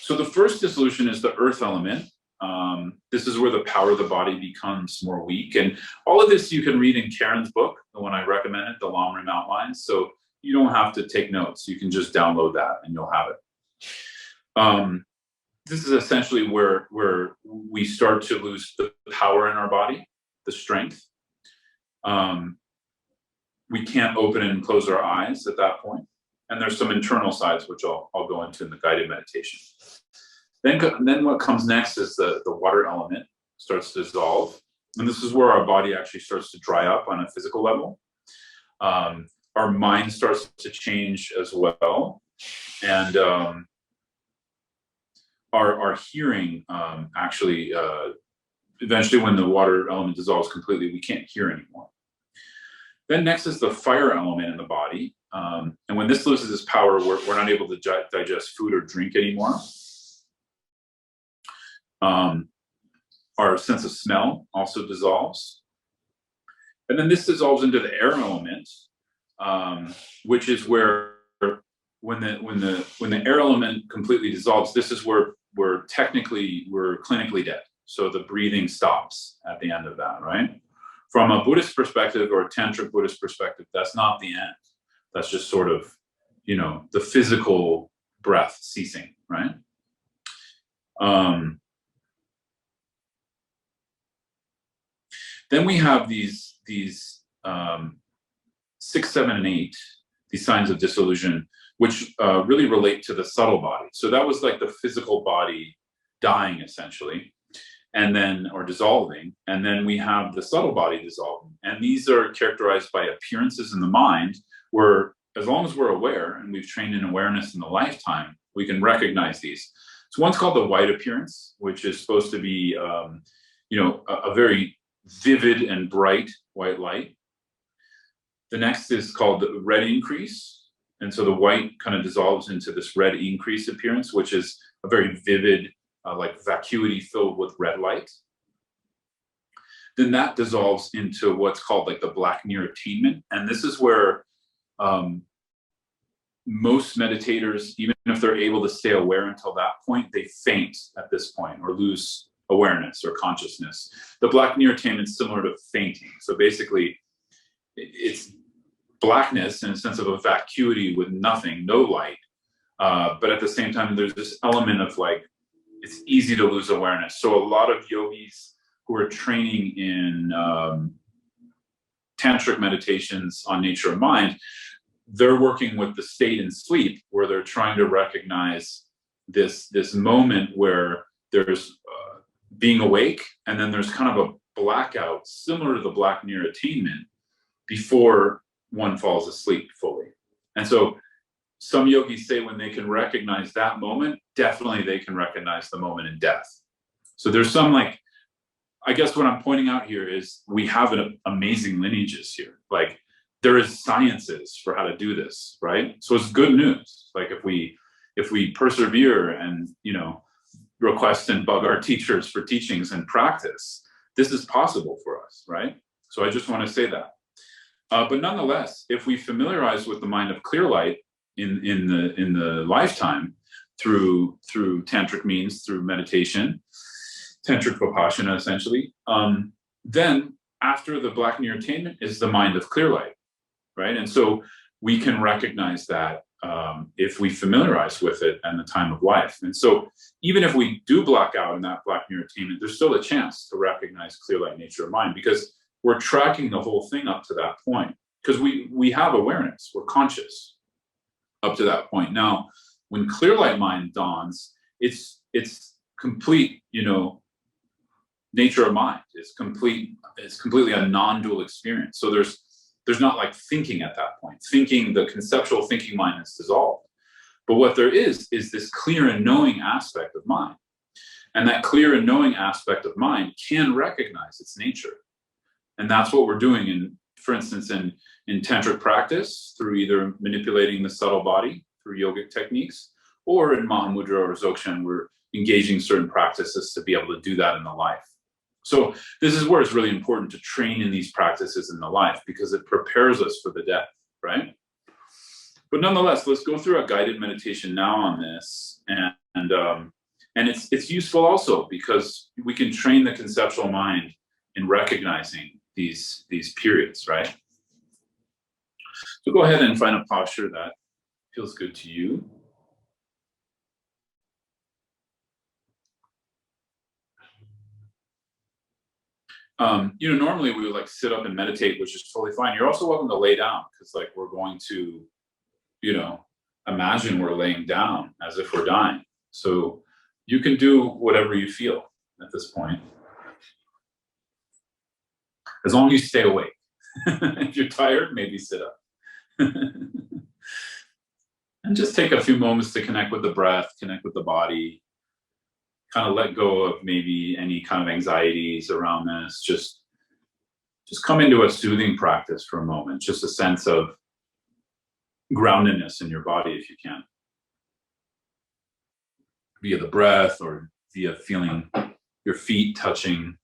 [SPEAKER 1] the first dissolution is the earth element. This is where the power of the body becomes more weak. And all of this you can read in Karen's book, the one I recommended, the Long Rim Outlines. So you don't have to take notes. You can just download that and you'll have it. This is essentially where we start to lose the power in our body, the strength. We can't open and close our eyes at that point. And there's some internal sides, which I'll go into in the guided meditation. Then what comes next is the water element starts to dissolve. And this is where our body actually starts to dry up on a physical level. Our mind starts to change as well. And our hearing actually, eventually when the water element dissolves completely, we can't hear anymore. Then next is the fire element in the body. And when this loses its power, we're not able to digest food or drink anymore. Our sense of smell also dissolves. And then this dissolves into the air element, which is where when the air element completely dissolves, this is where we're clinically dead. So the breathing stops at the end of that, right? From a Buddhist perspective or a Tantric Buddhist perspective, that's not the end. That's just sort of, the physical breath ceasing, right? Then we have these 6, 7, and 8, these signs of dissolution, which really relate to the subtle body. So that was like the physical body dying, essentially, and then, or dissolving. And then we have the subtle body dissolving. And these are characterized by appearances in the mind, where as long as we're aware, and we've trained in awareness in the lifetime, we can recognize these. So one's called the white appearance, which is supposed to be, a very vivid and bright white light. The next is called the red increase. And so the white kind of dissolves into this red increase appearance, which is a very vivid, like vacuity filled with red light. Then that dissolves into what's called like the black near attainment. And this is where most meditators, even if they're able to stay aware until that point, they faint at this point or lose awareness or consciousness. The black near attainment is similar to fainting. So basically, it's blackness in a sense of a vacuity with nothing, no light, But at the same time, there's this element of like, it's easy to lose awareness. So a lot of yogis who are training in tantric meditations on nature of mind, they're working with the state in sleep, where they're trying to recognize this moment where there's being awake, and then there's kind of a blackout similar to the black near attainment before one falls asleep fully. And so some yogis say when they can recognize that moment, definitely they can recognize the moment in death. So there's some, like, I guess what I'm pointing out here is we have an amazing lineages here. Like, there is sciences for how to do this, right? So it's good news. Like, if we persevere and, you know, request and bug our teachers for teachings and practice, this is possible for us, right? So I just want to say that. But nonetheless, if we familiarize with the mind of clear light in the lifetime through tantric means, through meditation, tantric vipassana essentially, then after the black near attainment is the mind of clear light, right? And so we can recognize that if we familiarize with it in the time of life. And so even if we do block out in that black near attainment, there's still a chance to recognize clear light nature of mind, because we're tracking the whole thing up to that point, because we have awareness, we're conscious up to that point. Now, when clear light mind dawns, it's complete, you know, nature of mind. It's completely a non-dual experience. So there's not like thinking at that point. Thinking, the conceptual thinking mind is dissolved. But what there is this clear and knowing aspect of mind. And that clear and knowing aspect of mind can recognize its nature. And that's what we're doing in, for instance, in tantric practice, through either manipulating the subtle body through yogic techniques, or in Mahamudra or Dzogchen, we're engaging certain practices to be able to do that in the life. So this is where it's really important to train in these practices in the life, because it prepares us for the death, right? But nonetheless, let's go through a guided meditation now on this, and it's useful also because we can train the conceptual mind in recognizing these periods, right? So go ahead and find a posture that feels good to you. You know, normally we would like sit up and meditate, which is totally fine. You're also welcome to lay down, because like we're going to, you know, imagine we're laying down as if we're dying. So you can do whatever you feel at this point, as long as you stay awake. If you're tired, maybe sit up. And just take a few moments to connect with the breath, connect with the body, kind of let go of maybe any kind of anxieties around this. Just come into a soothing practice for a moment, just a sense of groundedness in your body if you can, via the breath or via feeling your feet touching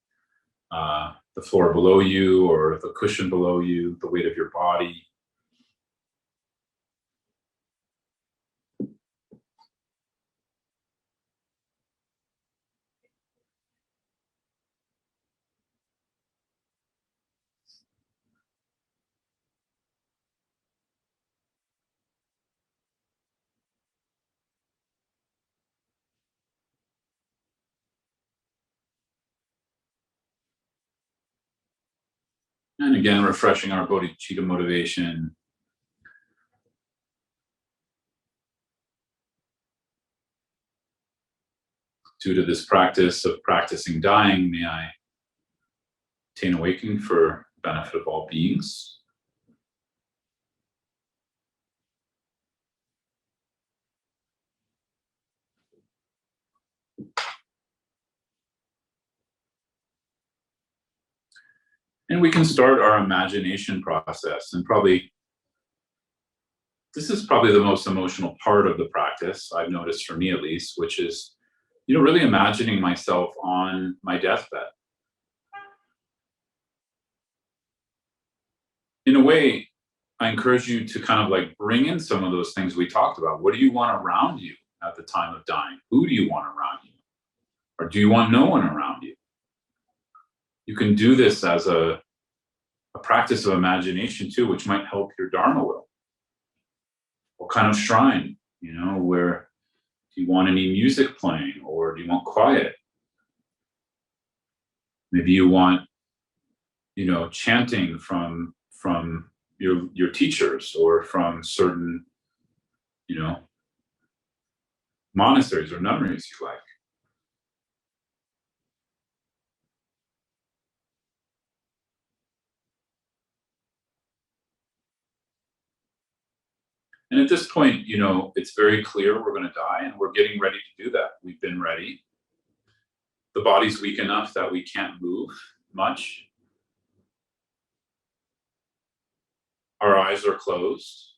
[SPEAKER 1] the floor below you or the cushion below you, the weight of your body. And again, refreshing our bodhicitta motivation. Due to this practice of practicing dying, may I attain awakening for the benefit of all beings. And we can start our imagination process, and this is probably the most emotional part of the practice, I've noticed, for me at least, which is, you know, really imagining myself on my deathbed. In a way, I encourage you to kind of like bring in some of those things we talked about. What do you want around you at the time of dying? Who do you want around you? Or do you want no one around you? You can do this as a practice of imagination too, which might help your Dharma will. What kind of shrine You know, where do you want any music playing, or do you want quiet? Maybe you want, you know, chanting from your teachers, or from certain, you know, monasteries or nunneries you like. And at this point, you know, it's very clear we're going to die, and we're getting ready to do that. We've been ready. The body's weak enough that we can't move much. Our eyes are closed,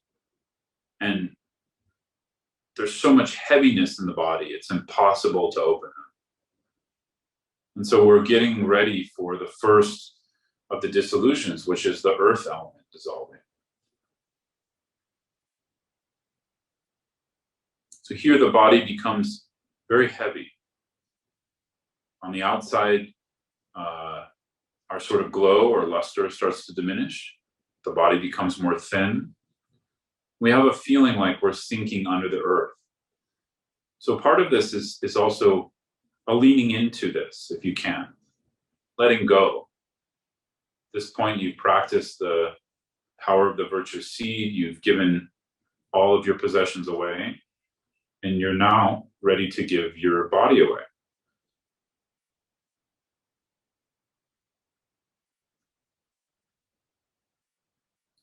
[SPEAKER 1] and there's so much heaviness in the body, it's impossible to open them. And so we're getting ready for the first of the dissolutions, which is the earth element dissolving. So here the body becomes very heavy. On the outside, our sort of glow or luster starts to diminish. The body becomes more thin. We have a feeling like we're sinking under the earth. So part of this is also a leaning into this, if you can, letting go. At this point, you've practiced the power of the virtuous seed. You've given all of your possessions away, and you're now ready to give your body away.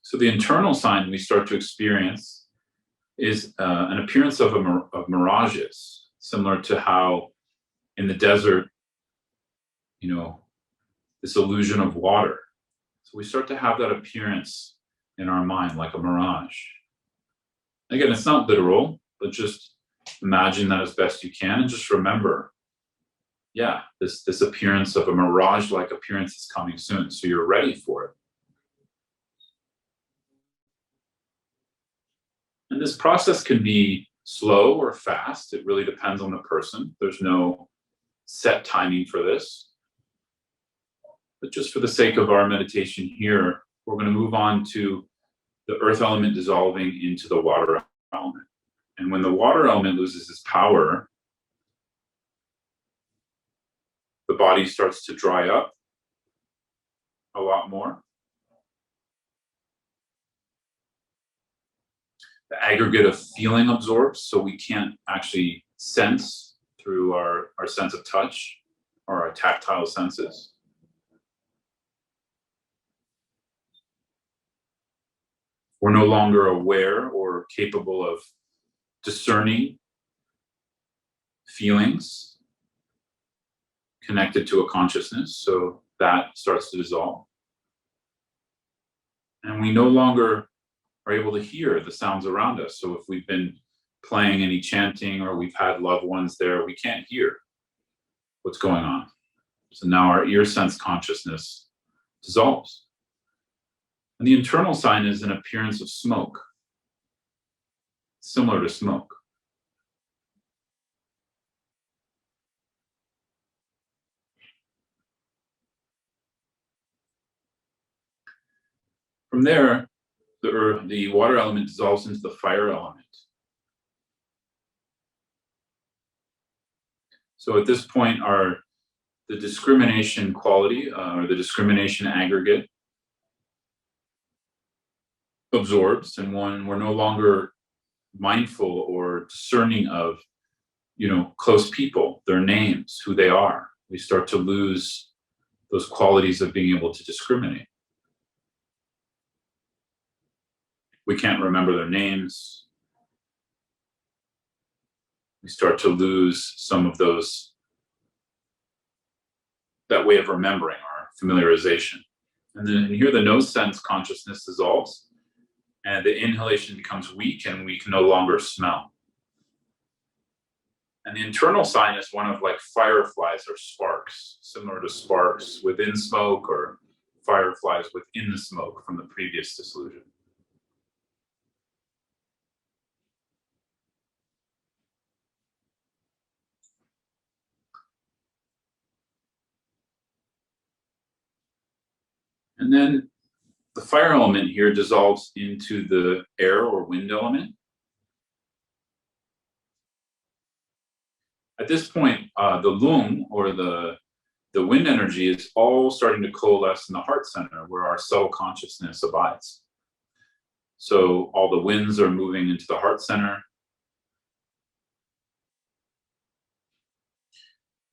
[SPEAKER 1] So the internal sign we start to experience is an appearance of mirages, similar to how in the desert, you know, this illusion of water. So we start to have that appearance in our mind like a mirage. Again, it's not literal, but just imagine that as best you can, and just remember, yeah, this appearance of a mirage-like appearance is coming soon, so you're ready for it. And this process can be slow or fast. It really depends on the person. There's no set timing for this. But just for the sake of our meditation here, we're going to move on to the earth element dissolving into the water element. And when the water element loses its power, the body starts to dry up a lot more. The aggregate of feeling absorbs, so we can't actually sense through our sense of touch or our tactile senses. We're no longer aware or capable of discerning feelings connected to a consciousness, so that starts to dissolve. And we no longer are able to hear the sounds around us. So if we've been playing any chanting or we've had loved ones there, we can't hear what's going on. So now our ear sense consciousness dissolves. And the internal sign is an appearance of smoke, similar to smoke. From there, the water element dissolves into the fire element. So at this point, the discrimination quality or the discrimination aggregate absorbs, and when we're no longer mindful or discerning of, you know, close people, their names, who they are, we start to lose those qualities of being able to discriminate. We can't remember their names. We start to lose some of that way of remembering or familiarization. And then here the nose sense consciousness dissolves, and the inhalation becomes weak, and we can no longer smell. And the internal sign is one of like fireflies or sparks, similar to sparks within smoke or fireflies within the smoke from the previous dissolution. And then the fire element here dissolves into the air or wind element. At this point, the lung, or the wind energy, is all starting to coalesce in the heart center, where our subtle consciousness abides. So all the winds are moving into the heart center.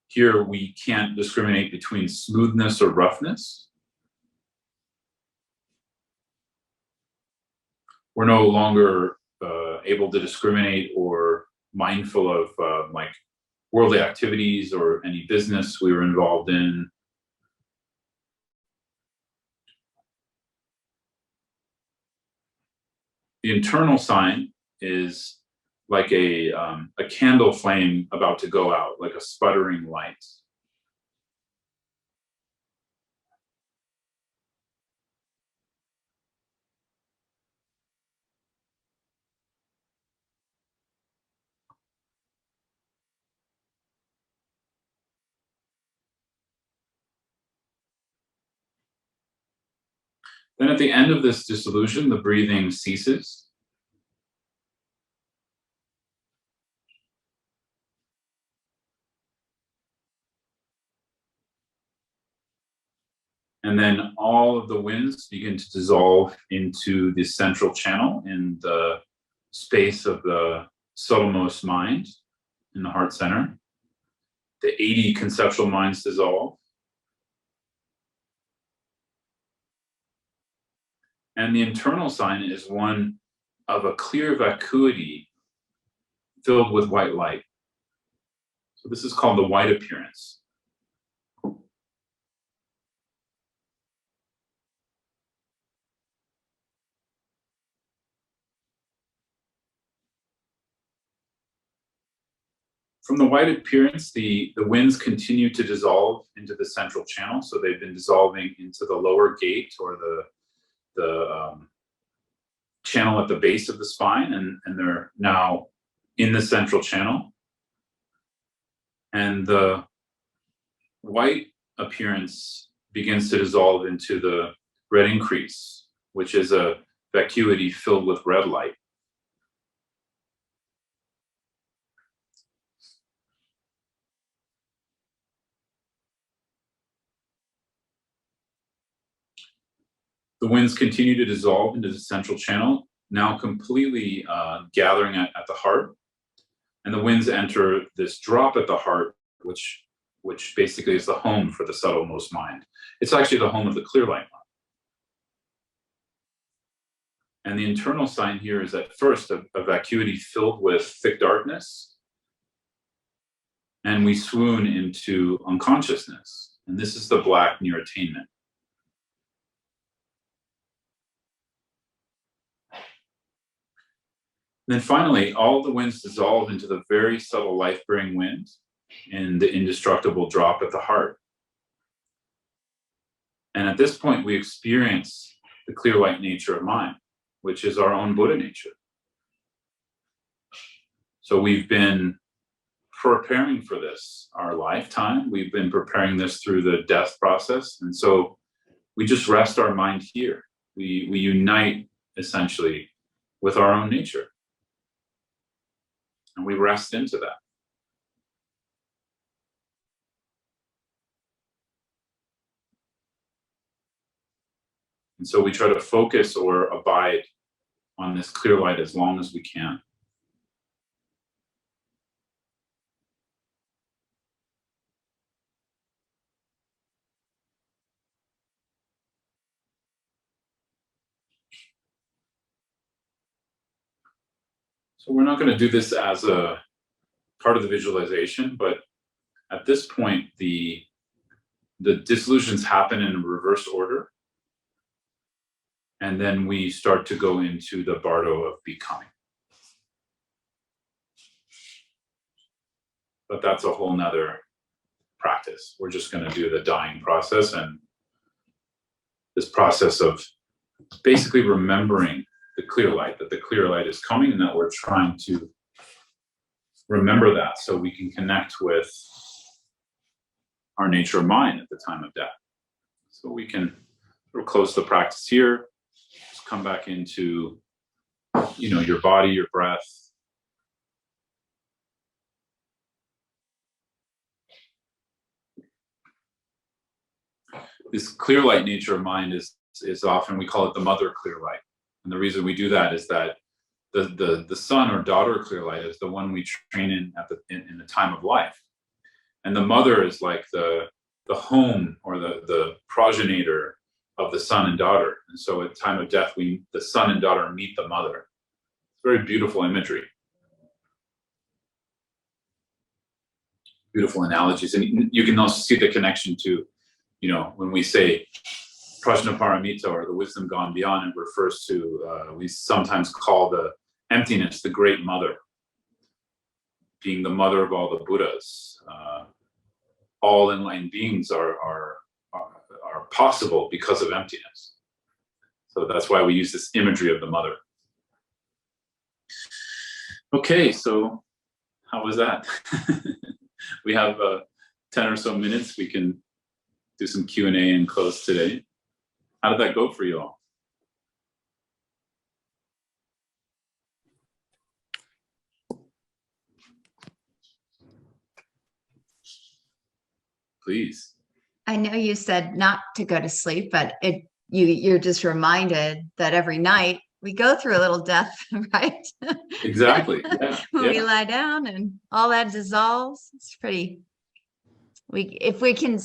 [SPEAKER 1] Here we can't discriminate between smoothness or roughness. We're no longer able to discriminate or mindful of like worldly activities or any business we were involved in. The internal sign is like a candle flame about to go out, like a sputtering light. Then at the end of this dissolution, the breathing ceases. And then all of the winds begin to dissolve into the central channel in the space of the subtlemost mind in the heart center. The 80 conceptual minds dissolve. And the internal sign is one of a clear vacuity filled with white light. So this is called the white appearance. From the white appearance, the winds continue to dissolve into the central channel. So they've been dissolving into the lower gate, or the channel at the base of the spine, and they're now in the central channel. And the white appearance begins to dissolve into the red increase, which is a vacuity filled with red light. The winds continue to dissolve into the central channel, now completely gathering at the heart. And the winds enter this drop at the heart, which basically is the home for the subtlemost mind. It's actually the home of the clear light mind. And the internal sign here is at first a vacuity filled with thick darkness. And we swoon into unconsciousness. And this is the black near attainment. And then finally, all the winds dissolve into the very subtle life-bearing wind in the indestructible drop at the heart. And at this point, we experience the clear light nature of mind, which is our own Buddha nature. So we've been preparing for this our lifetime. We've been preparing this through the death process. And so we just rest our mind here. We unite essentially with our own nature. And we rest into that. And so we try to focus or abide on this clear light as long as we can. So we're not going to do this as a part of the visualization, but at this point, the dissolutions happen in reverse order. And then we start to go into the bardo of becoming. But that's a whole nother practice. We're just going to do the dying process, and this process of basically remembering the clear light, that the clear light is coming, and that we're trying to remember that so we can connect with our nature of mind at the time of death. So we can sort of close the practice here, just come back into, your body, your breath. this clear light nature of mind is often, we call it the mother clear light. And the reason we do that is that the son or daughter clear light is the one we train in in the time of life. And the mother is like the home or the progenitor of the son and daughter. And so at time of death, the son and daughter meet the mother. It's very beautiful imagery. Beautiful analogies. And you can also see the connection to, when we say prajnaparamita, or the wisdom gone beyond, it refers to, we sometimes call the emptiness the great mother, being the mother of all the Buddhas. All enlightened beings are possible because of emptiness. So that's why we use this imagery of the mother. Okay, so how was that? We have 10 or so minutes. We can do some Q&A and close today. How did that go for you all? Please.
[SPEAKER 3] I know you said not to go to sleep, but you're just reminded that every night we go through a little death, right?
[SPEAKER 1] Exactly. Yeah.
[SPEAKER 3] When we lie down and all that dissolves, it's pretty. If we can,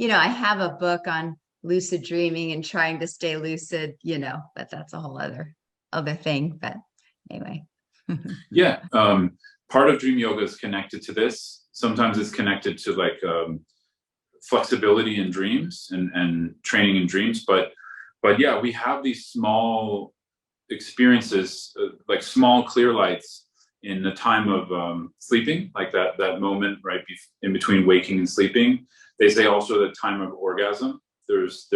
[SPEAKER 3] I have a book on lucid dreaming and trying to stay lucid, but that's a whole other thing. But anyway.
[SPEAKER 1] Yeah. Part of dream yoga is connected to this. Sometimes it's connected to like flexibility in dreams and training in dreams. But yeah, we have these small experiences, like small clear lights in the time of sleeping, like that moment right in between waking and sleeping. They say also the time of orgasm, there's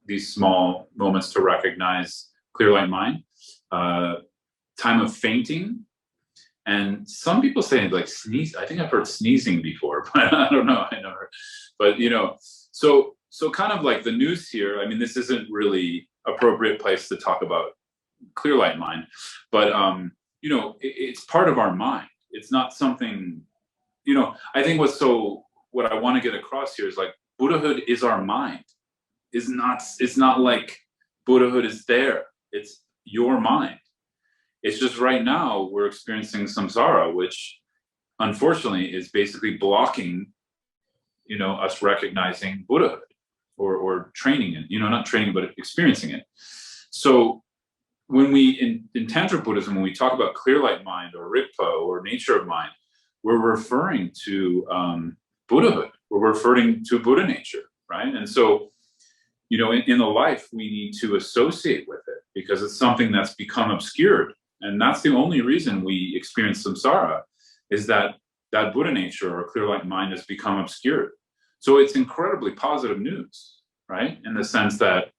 [SPEAKER 1] these small moments to recognize clear light mind. Time of fainting, and some people say like sneeze. I think I've heard sneezing before, but I don't know. I never. But so kind of like the news here. I mean, this isn't really appropriate place to talk about clear light mind, but it's part of our mind. It's not something. I think what I want to get across here is like Buddhahood is our mind. It's not like Buddhahood is there. It's your mind. It's just right now we're experiencing samsara, which unfortunately is basically blocking, us recognizing Buddhahood or training it, not training, but experiencing it. So when we, in Tantra Buddhism, when we talk about clear light mind or Rigpa or nature of mind, we're referring to Buddhahood. We're referring to Buddha nature, right? And so, in the life, we need to associate with it because it's something that's become obscured. And that's the only reason we experience samsara, is that Buddha nature or clear light mind has become obscured. So it's incredibly positive news, right? In the sense that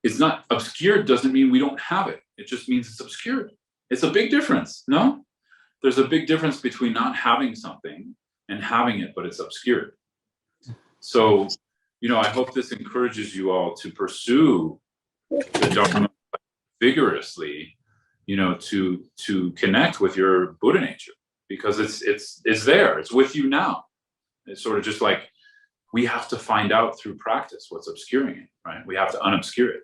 [SPEAKER 1] it's not obscured doesn't mean we don't have it. It just means it's obscured. It's a big difference, no? There's a big difference between not having something and having it, but it's obscured. So, I hope this encourages you all to pursue the Dharma vigorously, to connect with your Buddha nature, because it's there, it's with you now. It's sort of just like we have to find out through practice what's obscuring it, right? We have to unobscure it.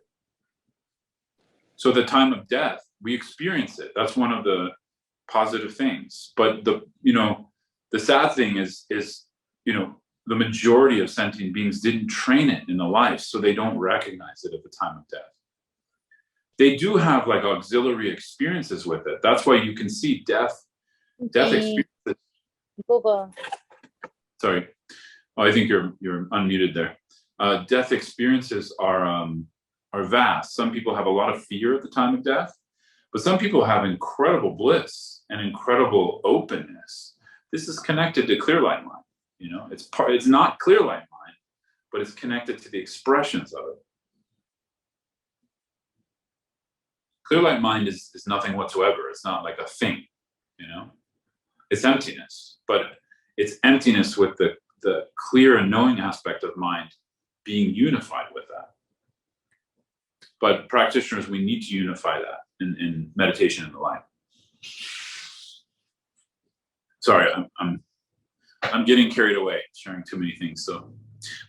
[SPEAKER 1] So the time of death, we experience it. That's one of the positive things. But the sad thing is the majority of sentient beings didn't train it in the life, so they don't recognize it at the time of death. They do have like auxiliary experiences with it. That's why you can see death experiences. Sorry. Oh, I think you're unmuted there. Death experiences are vast. Some people have a lot of fear at the time of death, but some people have incredible bliss and incredible openness. This is connected to clear light mind. It's not clear light mind, but it's connected to the expressions of it. Clear light mind is nothing whatsoever. It's not like a thing, It's emptiness, but it's emptiness with the clear and knowing aspect of mind being unified with that. But practitioners, we need to unify that in meditation in the life. Sorry, I'm getting carried away, sharing too many things. So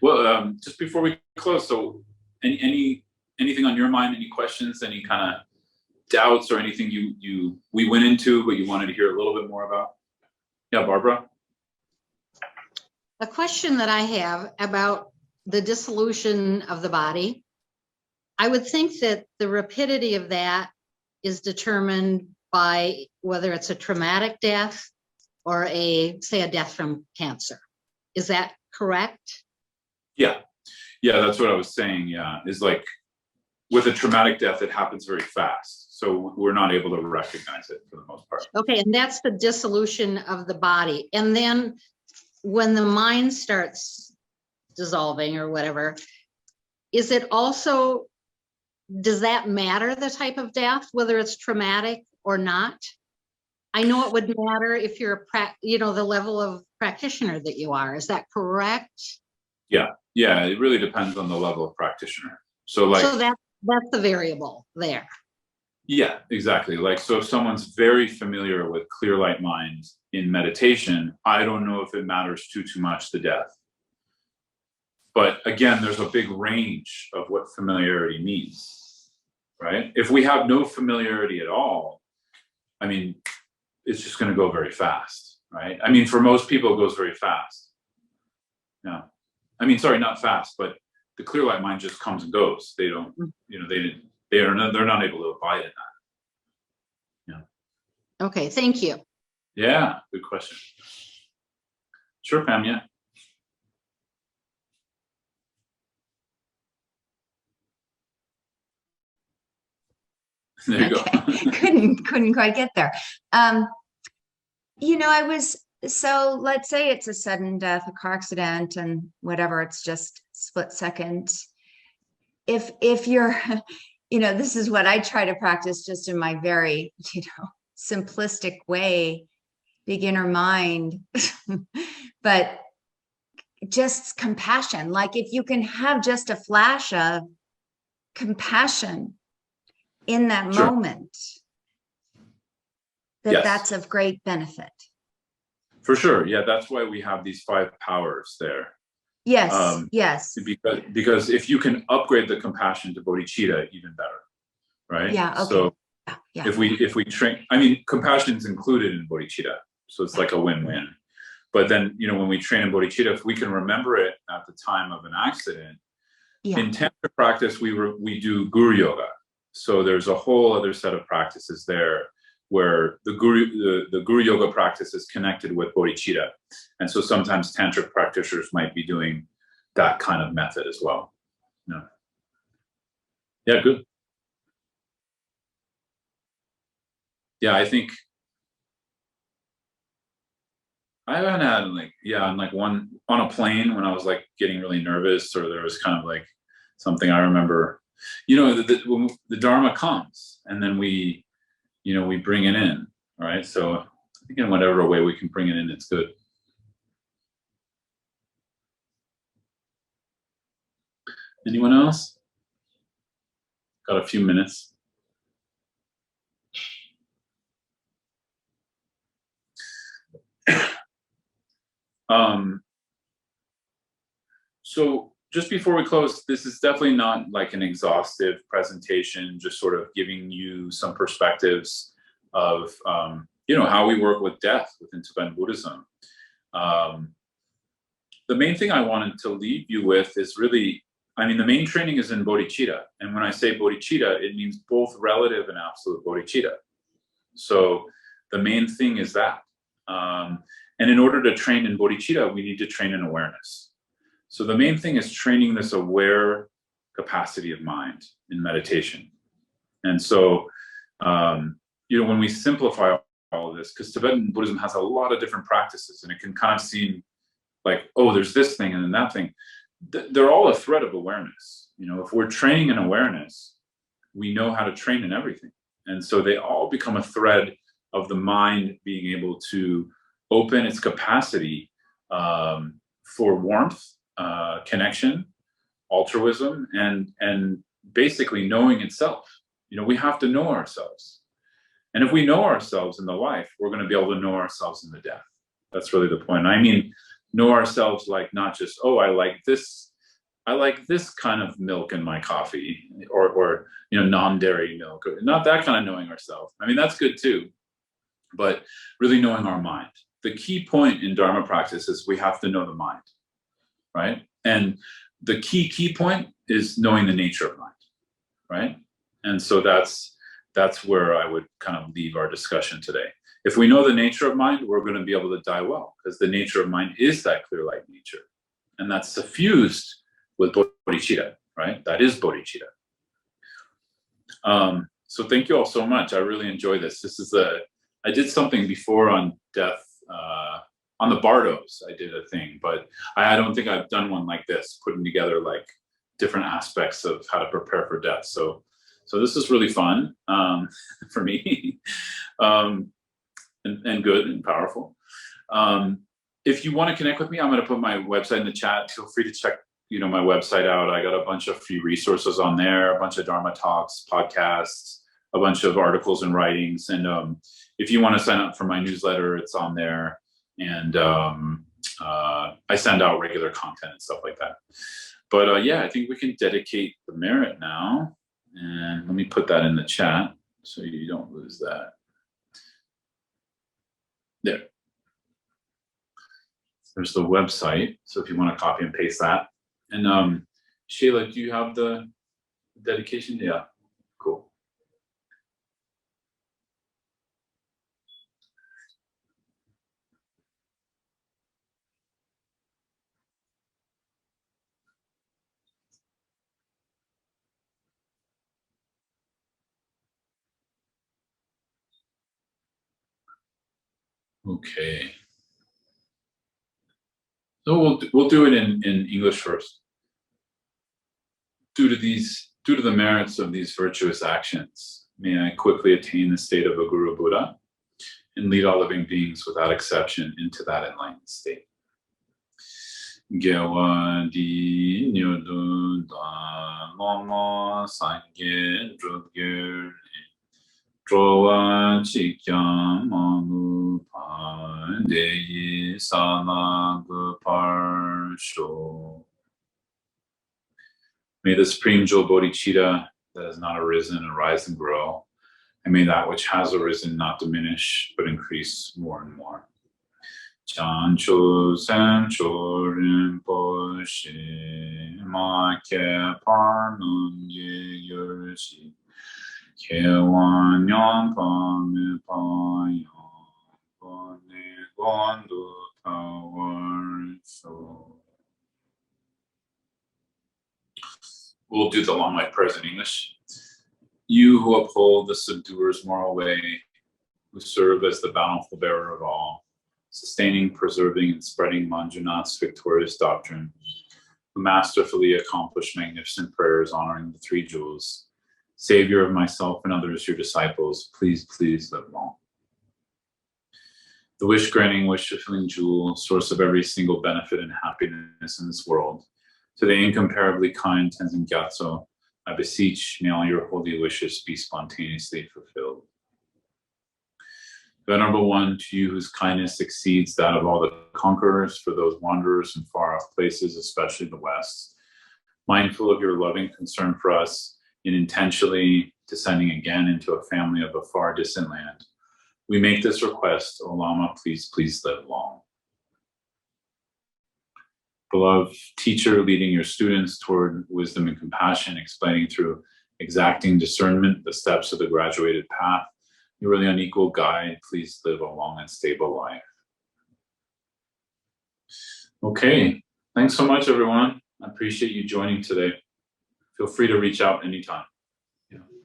[SPEAKER 1] Well, just before we close, so anything on your mind? Any questions? Any kind of doubts or anything we went into, but you wanted to hear a little bit more about? Yeah, Barbara.
[SPEAKER 4] A question that I have about the dissolution of the body. I would think that the rapidity of that is determined by whether it's a traumatic death or say a death from cancer. Is that correct?
[SPEAKER 1] Yeah, that's what I was saying. Yeah, is like with a traumatic death, it happens very fast, so we're not able to recognize it for the most part.
[SPEAKER 4] Okay, and that's the dissolution of the body. And then when the mind starts dissolving or whatever, is it also, does that matter, the type of death, whether it's traumatic or not? I know it would matter if you're the level of practitioner that you are. Is that correct?
[SPEAKER 1] Yeah, it really depends on the level of practitioner. So
[SPEAKER 4] that's the variable there.
[SPEAKER 1] Yeah, exactly. Like, so if someone's very familiar with clear light mind in meditation, I don't know if it matters too much the death. But again, there's a big range of what familiarity means, right? If we have no familiarity at all, I mean, it's just going to go very fast, right? I mean, for most people, it goes very fast. Yeah. I mean, sorry, not fast, but the clear light mind just comes and goes. They don't, they're not able to abide in that. Yeah.
[SPEAKER 4] Okay, thank you.
[SPEAKER 1] Yeah, good question. Sure, Pam, yeah. There you
[SPEAKER 3] Okay.
[SPEAKER 1] go.
[SPEAKER 3] couldn't quite get there. So let's say it's a sudden death, a car accident, and whatever, it's just split second. If you're, this is what I try to practice just in my very, simplistic way, beginner mind, but just compassion. Like if you can have just a flash of compassion in that
[SPEAKER 1] Sure.
[SPEAKER 3] moment,
[SPEAKER 1] Yes.
[SPEAKER 3] that's of great benefit.
[SPEAKER 1] For sure. Yeah, that's why we have these 5 powers there.
[SPEAKER 3] Yes, yes.
[SPEAKER 1] Because if you can upgrade the compassion to bodhicitta, even better, right?
[SPEAKER 3] Yeah, okay.
[SPEAKER 1] So
[SPEAKER 3] Yeah.
[SPEAKER 1] if we train, I mean, compassion is included in bodhicitta, so it's like a win-win. But then, when we train in bodhicitta, if we can remember it at the time of an accident, in tantra practice, we do guru yoga. So there's a whole other set of practices there where the guru yoga practice is connected with bodhicitta. And so sometimes tantric practitioners might be doing that kind of method as well. Yeah, good. Yeah, I think I haven't had on a plane when I was like getting really nervous, or there was kind of like something I remember, when the Dharma comes and then we bring it in, right? So I think in whatever way we can bring it in, it's good. Anyone else? Got a few minutes. So just before we close, this is definitely not like an exhaustive presentation, just sort of giving you some perspectives of, how we work with death within Tibetan Buddhism. The main thing I wanted to leave you with is really, the main training is in bodhicitta. And when I say bodhicitta, it means both relative and absolute bodhicitta. So the main thing is that. And in order to train in bodhicitta, we need to train in awareness. So the main thing is training this aware capacity of mind in meditation. And so, when we simplify all of this, because Tibetan Buddhism has a lot of different practices, and it can kind of seem like, oh, there's this thing and then that thing. They're all a thread of awareness. If we're training in awareness, we know how to train in everything. And so they all become a thread of the mind being able to open its capacity for warmth, connection, altruism, and basically knowing itself. We have to know ourselves. And if we know ourselves in the life, we're going to be able to know ourselves in the death. That's really the point. know ourselves like not just, oh, I like this kind of milk in my coffee, or non-dairy milk, not that kind of knowing ourselves. I mean, that's good too, but really knowing our mind. The key point in Dharma practice is we have to know the mind, right? And the key point is knowing the nature of mind, right? And so that's where I would kind of leave our discussion today. If we know the nature of mind, we're going to be able to die well, because the nature of mind is that clear light nature. And that's suffused with bodhicitta, right? That is bodhicitta. So thank you all so much. I really enjoy this. I did something before on death, on the Bardos, I did a thing, but I don't think I've done one like this, putting together like different aspects of how to prepare for death. So this is really fun for me, and good and powerful. If you want to connect with me, I'm going to put my website in the chat. Feel free to check my website out. I got a bunch of free resources on there, a bunch of Dharma talks, podcasts, a bunch of articles and writings. And if you want to sign up for my newsletter, it's on there. And I send out regular content and stuff like that. But yeah, I think we can dedicate the merit now. And let me put that in the chat so you don't lose that. There. There's the website. So if you want to copy and paste that. And Shayla, do you have the dedication? Yeah, cool. Okay. So we'll do it in English first. Due to the merits of these virtuous actions, may I quickly attain the state of a Guru Buddha and lead all living beings without exception into that enlightened state. Gyewa di nyodu da lomo sangye drugyer drowa chikya manu pa deyi salagu parsho. May the supreme jewel bodhicitta that has not arisen arise and grow, and may that which has arisen not diminish but increase more and more. Chancho sancho rinpoche ma ke parnum ye yorshi ke wan yon pa me pa yon pa ne gondo tawar so. We'll do the long life prayers in English. You who uphold the subduer's moral way, who serve as the bountiful bearer of all, sustaining, preserving, and spreading Manjunath's victorious doctrine, who masterfully accomplish magnificent prayers honoring the three jewels, Savior of myself and others, your disciples, please live long. The wish-granting, wish-fulfilling jewel, source of every single benefit and happiness in this world, to the incomparably kind Tenzin Gyatso, I beseech, may all your holy wishes be spontaneously fulfilled. Venerable One, to you whose kindness exceeds that of all the conquerors, for those wanderers in far-off places, especially the West, mindful of your loving concern for us in intentionally descending again into a family of a far distant land, we make this request, O Lama, please live long. Beloved teacher, leading your students toward wisdom and compassion, explaining through exacting discernment the steps of the graduated path, you are the unequal guide. Please live a long and stable life. Okay, thanks so much, everyone. I appreciate you joining today. Feel free to reach out anytime.